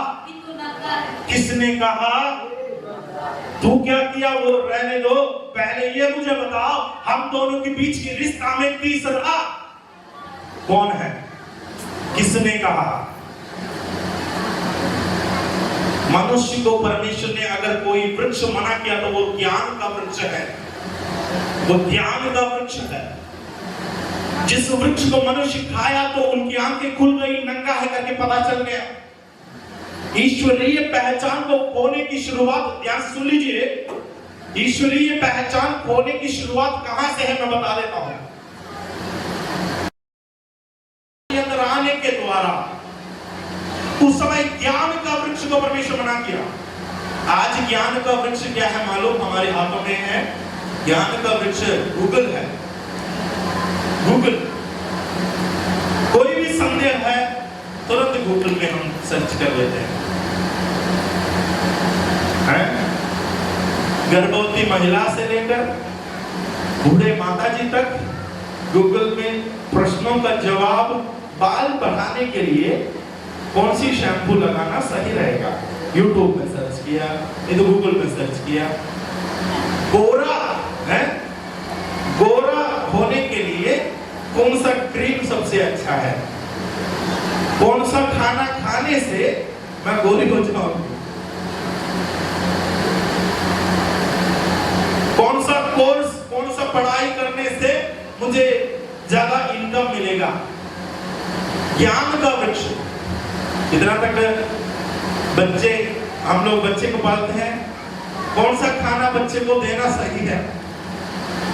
किसने कहा? तू क्या किया वो रहने दो, पहले ये मुझे बताओ, हम दोनों के बीच की रिश्ता में तीसरा कौन है? किसने कहा? मनुष्य को परमेश्वर ने अगर कोई वृक्ष मना किया तो वो ज्ञान का वृक्ष है, वो ज्ञान का वृक्ष है। जिस वृक्ष को मनुष्य खाया तो उनकी आंखें खुल गई, नंगा है करके पता चल गया। ईश्वरीय पहचान को खोने की शुरुआत, ध्यान सुन लीजिए, ईश्वरीय पहचान खोने की शुरुआत कहां से है मैं बता देता हूं। अंदर आने के द्वारा उस समय ज्ञान का वृक्ष को परमेश्वर मना किया। आज ज्ञान का वृक्ष क्या है मालूम? हमारे हाथों में है। ज्ञान का वृक्ष गूगल है। गूगल, कोई भी संदेह है तुरंत गूगल में हम सर्च कर लेते हैं। गर्भवती महिला से लेकर बूढ़े माताजी तक गूगल में प्रश्नों का जवाब। बाल बढ़ाने के लिए कौन सी शैम्पू लगाना सही रहेगा, यूट्यूब में सर्च किया, नहीं तो गूगल में सर्च किया। गोरा है, गोरा होने के लिए कौन सा क्रीम सबसे अच्छा है, कौन सा खाना खाने से मैं गोरी हो जाऊंगी, कौन सा कोर्स, कौन सा पढ़ाई करने से मुझे ज्यादा इनकम मिलेगा। ज्ञान का वृक्ष। इतना तक बच्चे, हम लोग बच्चे को पालते हैं, कौन सा खाना बच्चे को देना सही है,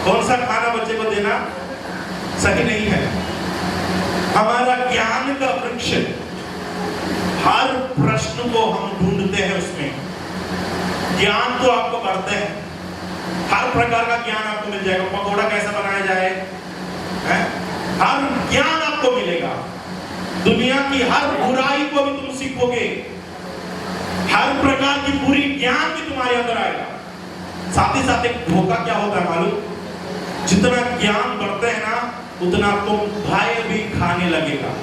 कौन सा खाना बच्चे को देना सही नहीं है। हमारा ज्ञान का वृक्ष, हर प्रश्न को हम ढूंढते हैं उसमें। ज्ञान तो आपको बढ़ते हैं, हर प्रकार का ज्ञान आपको मिल जाएगा। पकौड़ा कैसा बनाया जाए, हर ज्ञान आपको मिलेगा। दुनिया की हर बुराई को भी तुम सीखोगे, हर प्रकार की बुरी ज्ञान भी तुम्हारे अंदर आएगा। साथ ही साथ एक धोखा क्या होता है मालूम? जितना ज्ञान बढ़ते हैं ना उतना तुम भय भी खाने लगेगा।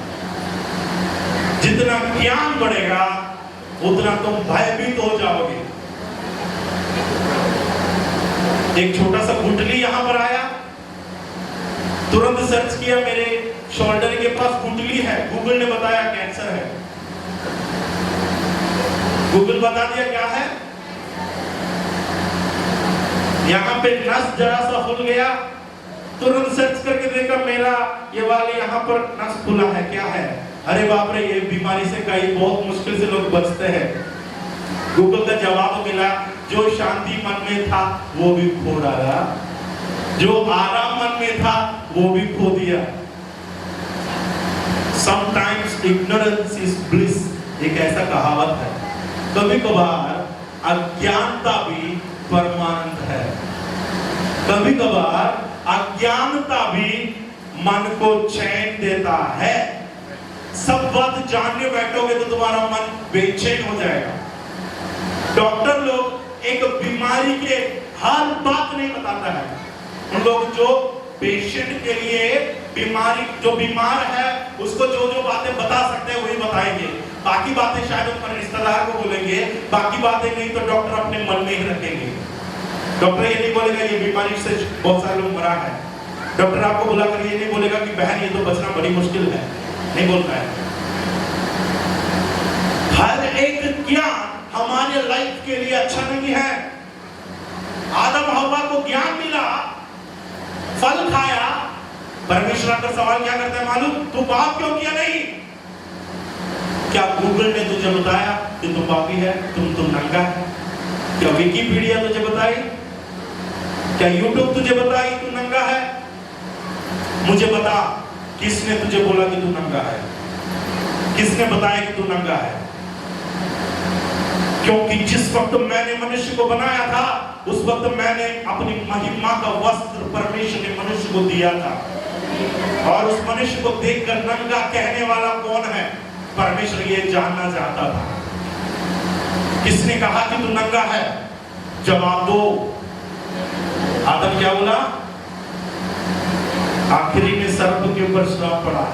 जितना ज्ञान बढ़ेगा उतना तुम भयभीत हो जाओगे। एक छोटा सा गुठली यहां पर आया, तुरंत सर्च किया, मेरे शोल्डर के पास गुठली है, गूगल ने बताया कैंसर है। गूगल बता दिया क्या है। यहाँ पे नस जरा सा फूल गया, तुरंत सर्च करके देखा मेरा ये वाले यहाँ पर नस फूला है, क्या है? अरे बाप रे, ये बीमारी से कई बहुत मुश्किल से लोग बचते हैं। गूगल का जवाब मिला, जो शांति मन में था वो भी खो डाला, जो आराम मन में था वो भी खो दिया। Sometimes ignorance is bliss, एक ऐसा कहावत है। कभी कभार अज्ञानता भी परमानंद है। कभी कभार अज्ञानता भी मन को चैन देता है। सब बात जानने बैठोगे तो तुम्हारा मन बेचैन हो जाएगा। डॉक्टर लोग एक बीमारी के हर बात नहीं बताता है। उन लोग जो पेशेंट के लिए बीमारी, जो बीमार है उसको जो जो बातें बता सकते हैं वही बताएंगे। बाकी बातें शायद अपने रिश्तेदार को बोलेंगे, बाकी बातें नहीं तो डॉक्टर अपने मन में ही रखेंगे। डॉक्टर ये नहीं बोलेगा ये बीमारी से बहुत सारे लोग मरा है। डॉक्टर आपको बुलाकर ये नहीं बोलेगा कि बहन ये तो बचना बड़ी मुश्किल है, नहीं बोलता है। हर एक ज्ञान हमारे लाइफ के लिए अच्छा नहीं है। आदम हव्वा को ज्ञान मिला, फल खाया, परमेश्वर का सवाल क्या करता है मालूम? तू पाप क्यों किया नहीं? क्या गूगल ने तुझे बताया कि तुम पापी है, तुम नंगा है? क्या विकिपीडिया तुझे बताई? क्या यूट्यूब तुझे बताई तू नंगा है? मुझे बता, किसने तुझे बोला कि तू नंगा है? किसने बताया कि तू नंगा है? क्योंकि जिस वक्त मैंने मनुष्य को बनाया था उस वक्त मैंने अपनी महिमा का वस्त्र परमेश्वर ने मनुष्य को दिया था। और उस मनुष्य को देखकर नंगा कहने वाला कौन है? परमेश्वर ये जानना चाहता था। किसने कहा कि तू नंगा है? जवाब दो। आदम क्या बोला? आखिरी में सर्प के ऊपर श्राप पड़ा।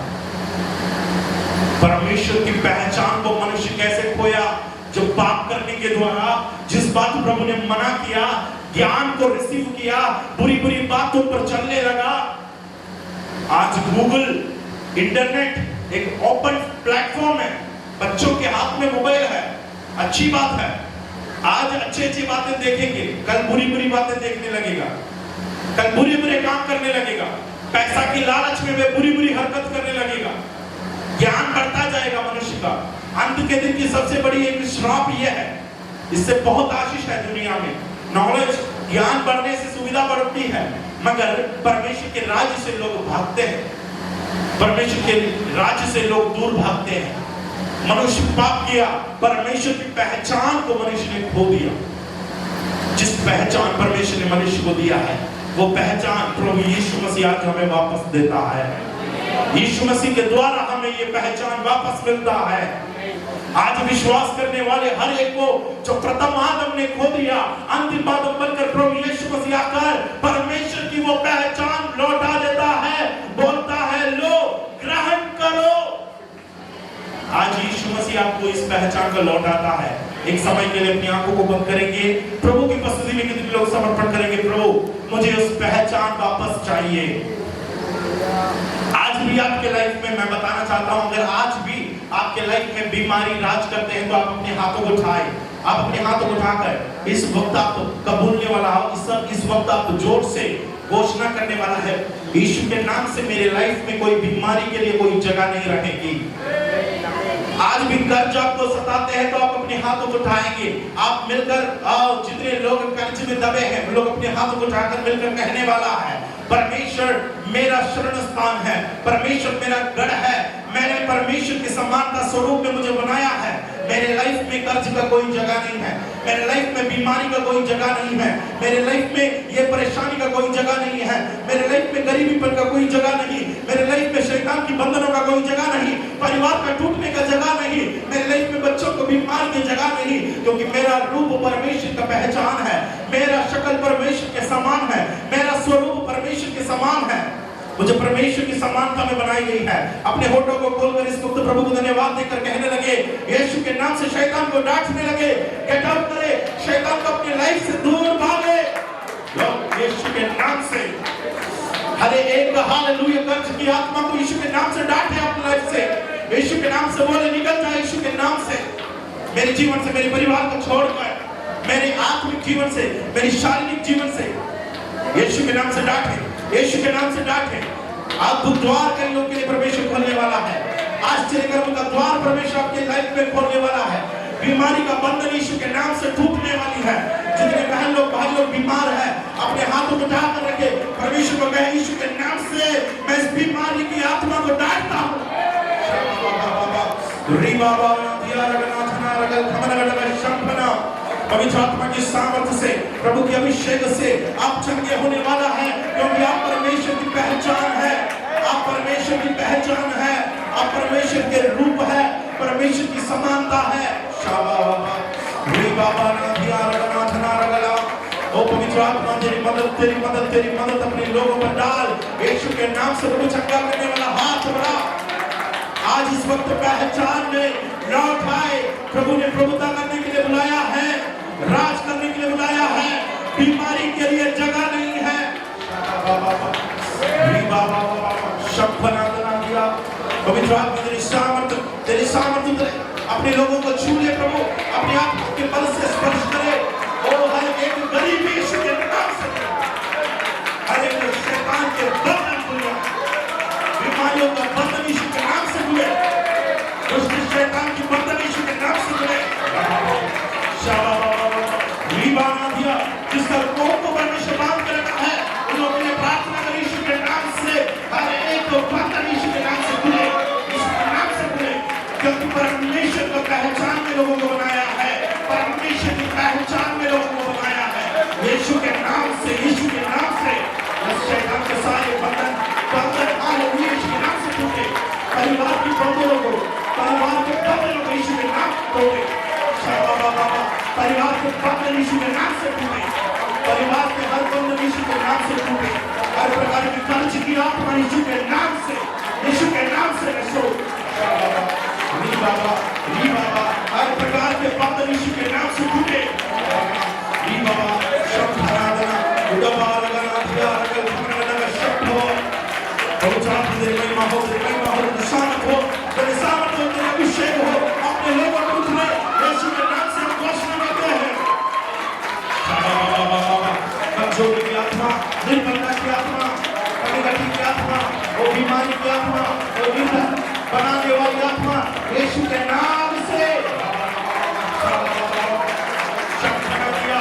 परमेश्वर की पहचान को मनुष्य कैसे खोया? जब पाप करने के द्वारा जिस बात प्रभु ने मना किया, ज्ञान को रिसीव किया, बुरी बुरी बातों पर चलने लगा। आज गूगल, इंटरनेट एक ओपन प्लेटफॉर्म है। बच्चों के हाथ में मोबाइल है, अच्छी बात है। आज अच्छी बातें देखेंगे, कल बुरी बातें देखने लगेगा, कल बुरे काम करने लगेगा, पैसा की लालच में वे बुरी हरकत करने लगेगा। ज्ञान बढ़ता जाएगा मनुष्य का। अंत के दिन की सबसे बड़ी एक श्राप यह है, इससे बहुत आशीष है दुनिया में। नॉलेज, ज्ञान बढ़ने से सुविधा बढ़ती है, मगर परमेश्वर के राज्य से लोग भागते हैं, परमेश्वर के राज्य से लोग दूर भागते हैं। मनुष्य पाप किया, परमेश्वर की पहचान को मनुष्य ने खो दिया। जिस पहचान परमेश्वर ने मनुष्य को दिया है, वो पहचान प्रभु यीशु मसीह आज हमें वापस देता है। यीशु मसीह के द्वारा हमें ये पहचान वापस मिलता है। आज विश्वास करने वाले हर एक को जो प्रथम आदम ने खो दिया, अंतिम आदम बनकर प्रभु यीशु मसीह आकर परमेश्वर की वो पहचान लौटा देता है, बोलता है लो ग्रहण करो। आज यीशु मसीह आपको इस पहचान को लौटाता है। एक समय के लिए अपनी आंखों को बंद करेंगे, प्रभु की उपस्थिति में कितने लोग समर्पण करेंगे, प्रभु मुझे उस पहचान वापस चाहिए। आज भी आपके लाइफ में मैं बताना चाहता हूं, अगर आज भी आपके लाइफ में बीमारी राज करते हैं तो आप अपने हाथों को उठाएं। आप अपने हाथों को उठाकर इस वक्त आप कबूलने वाला हो, इस वक्त आप जोर से घोषणा करने वाला है, यीशु के नाम से मेरे लाइफ में कोई बीमारी के लिए कोई जगह नहीं रहेगी। आज भी कर्ज आपको सताते हैं तो आप अपने हाथों को उठाएंगे। आप मिलकर जितने लोग कर्ज में दबे हैं, लोग अपने हाथों को उठाकर मिलकर कहने वाला है, परमेश्वर मेरा शरण स्थान है, परमेश्वर मेरा गढ़ है, मैंने परमेश्वर के समानता स्वरूप में मुझे बनाया है। मेरे लाइफ में कर्ज का कोई जगह नहीं है, मेरे लाइफ में बीमारी का कोई जगह नहीं है, मेरे लाइफ में ये परेशानी का कोई जगह नहीं है, मेरे लाइफ में गरीबीपन का कोई जगह नहीं, मेरे लाइफ में शैतान की बंधनों का कोई जगह नहीं, परिवार का टूटने का जगह नहीं, मेरे लाइफ में बच्चों को बीमार की जगह नहीं, क्योंकि मेरा रूप परमेश्वर का पहचान है, मेरा शक्ल परमेश्वर के समान है, मेरा स्वरूप परमेश्वर के समान है, मुझे परमेश्वर की समानता में बनाई गई है। अपने होठों को खोलकर इस वक्त प्रभु को धन्यवाद देकर कहने लगे, यीशु के नाम से शैतान को डांटने लगे, गेट आउट करे, शैतान को अपनी लाइफ से दूर भागे। यीशु के नाम से हरे एक हालेलुया कर्ज की आत्मा को यीशु के नाम से डांटे अपनी लाइफ से, यीशु के नाम से बोले निकल जाए, यीशु के नाम से मेरे जीवन से, मेरे परिवार को छोड़कर, मेरे आत्मिक जीवन से, मेरी शारीरिक जीवन से यीशु के नाम से डांटे, यीशु के नाम से डांटे। अद्भुत द्वार कई लोगों के लिए परमेश्वर खोलने वाला है, आश्चर्यकर्म का द्वार परमेश्वर आपके लाइफ में खोलने वाला है। बीमारी का बंधन यीशु के नाम से टूटने वाली है। जितने बहन लोग भाई लोग बीमार हैं, अपने हाथों को उठाकर रखे, परमेश्वर को कहे यीशु के नाम से मैं इस बीमारी की आत्मा को डांटता हूं। पवित्र आत्मा की सामर्थ्य से, प्रभु की अभिषेक से आप चंगे होने वाला है, क्योंकि आप परमेश्वर की पहचान है, आप परमेश्वर की पहचान है, आप परमेश्वर के रूप है, परमेश्वर की समानता है। ओ पवित्र आत्मा तेरी मदद अपने लोगों पर डाल, यीशु के नाम से प्रभु चंगा करने वाला हाथ बढ़ा। आज इस वक्त पहचान में लौट आए, प्रभु ने प्रभुता करने के लिए बुलाया है, राज करने के लिए बुलाया है, बीमारी के लिए जगह नहीं है। पवित्र आत्मा तेरी सामर्थ्य अपने लोगों को छू ले प्रभु, अपने आप के बल से स्पर्श करे। ओ हर एक गरीब यीशु के नाम से, हर एक शैतान के बंधन खुले, बीमारियों का बंधन यीशु के नाम से खुले, दुष्ट शैतान की बंधन यीशु के नाम से खुले। जिसका कोह को परमेश्वर बांध कर रखा है, उन लोगों ने प्रार्थना करी यीशु के नाम से, हर एक को बंधन यीशु के नाम से खुले, यीशु के नाम से खुले, क्योंकि परमेश्वर को पहचान में लोगों को बनाया है, परमेश्वर की पहचान में लोगों को बनाया है। यीशु के नाम से, यीशु के नाम से शैतान के सारे बंधन हालेलुया यीशु के नाम से टूटे, परिवार की बंधनों को, परिवार के बंधनों को यीशु के नाम से तोड़े, परिवार के बंधन यीशु के नाम से टूटे, परिवार के हर बंधन यीशु के नाम से टूटे, हर प्रकार की कर्ज की आत्मा यीशु के नाम से, यीशु के नाम से नशो, हर प्रकार के बंधन यीशु के नाम से टूटे। अपने लोगों को निर्बलता की आत्मा, कमी की आत्मा, वो बीमारी की आत्मा, वो निर्धन बनाने वाली आत्मा यीशु के नाम से शक्ति दिया।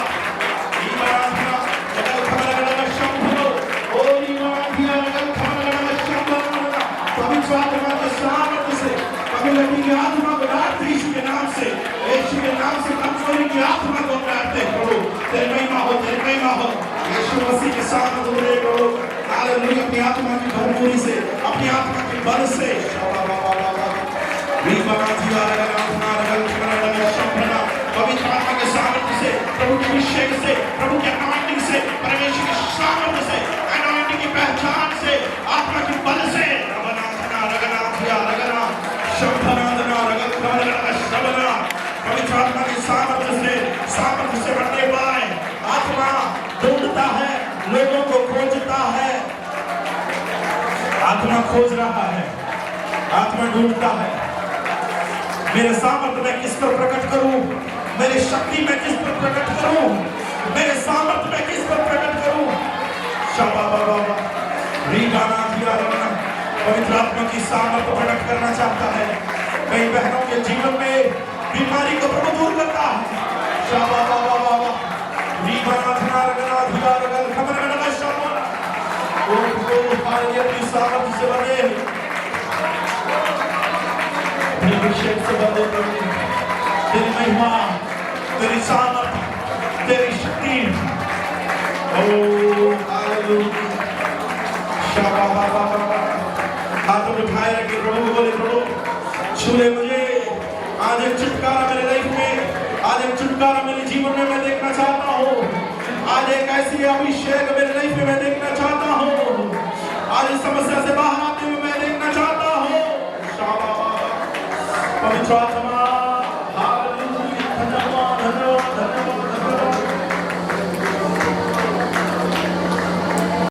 पवित्र आत्मा के सामर्थ्य से कमी की आत्मा को डांटते यीशु के नाम से, यीशु के नाम से कमजोरी की आत्मा को डांटते प्रभु। तेरी महिमा हो, तेरी महिमा हो। यीशु मसीह के सामर्थ्य में प्रभु हालेलुया। अपनी आत्मा की भरपूरी से, अपनी आत्मा के बल से पवित्र आत्मा के सामर्थ्य से, प्रभु के अभिषेक से, प्रभु के अनॉइंटिंग से, परमेश्वर के सामर्थ्य से, अनॉइंटिंग की पहचान से, आत्मा के बल से पवित्र आत्मा के सामर्थ्य से बढ़ने पाए। आत्मा ढूंढता है, लोगों को खोजता है। आत्मा खोज रहा है, आत्मा ढूंढता है। मेरे सामर्थ्य मैं किस पर प्रकट करूं, मेरी शक्ति मैं किस पर प्रकट करूं, मेरे सामर्थ्य मैं किस पर प्रकट करूं। पवित्र आत्मा की सामर्थ्य प्रकट करना चाहता है। कई बहनों के जीवन में बीमारी को प्रभु दूर करता है। अपनी सामर्थ्य से बने, अपने अभिषेक से बने प्रभु। तेरी महिमा, तेरी सामर्थ्य, तेरी शक्ति। ओ हालेलुया। हाथों में उठाए रखे प्रभु को बोले, प्रभु छू ले मुझे। आज एक छुटकारा मेरे लाइफ में, आज एक छुटकारा मेरे जीवन में मैं देखना चाहता हूँ। आज एक ऐसी अभिषेक मेरे लाइफ में मैं देखना चाहता हूँ। आज इस समस्या से बाहर आते हुए मैं देखना चाहता हूँ। पवित्र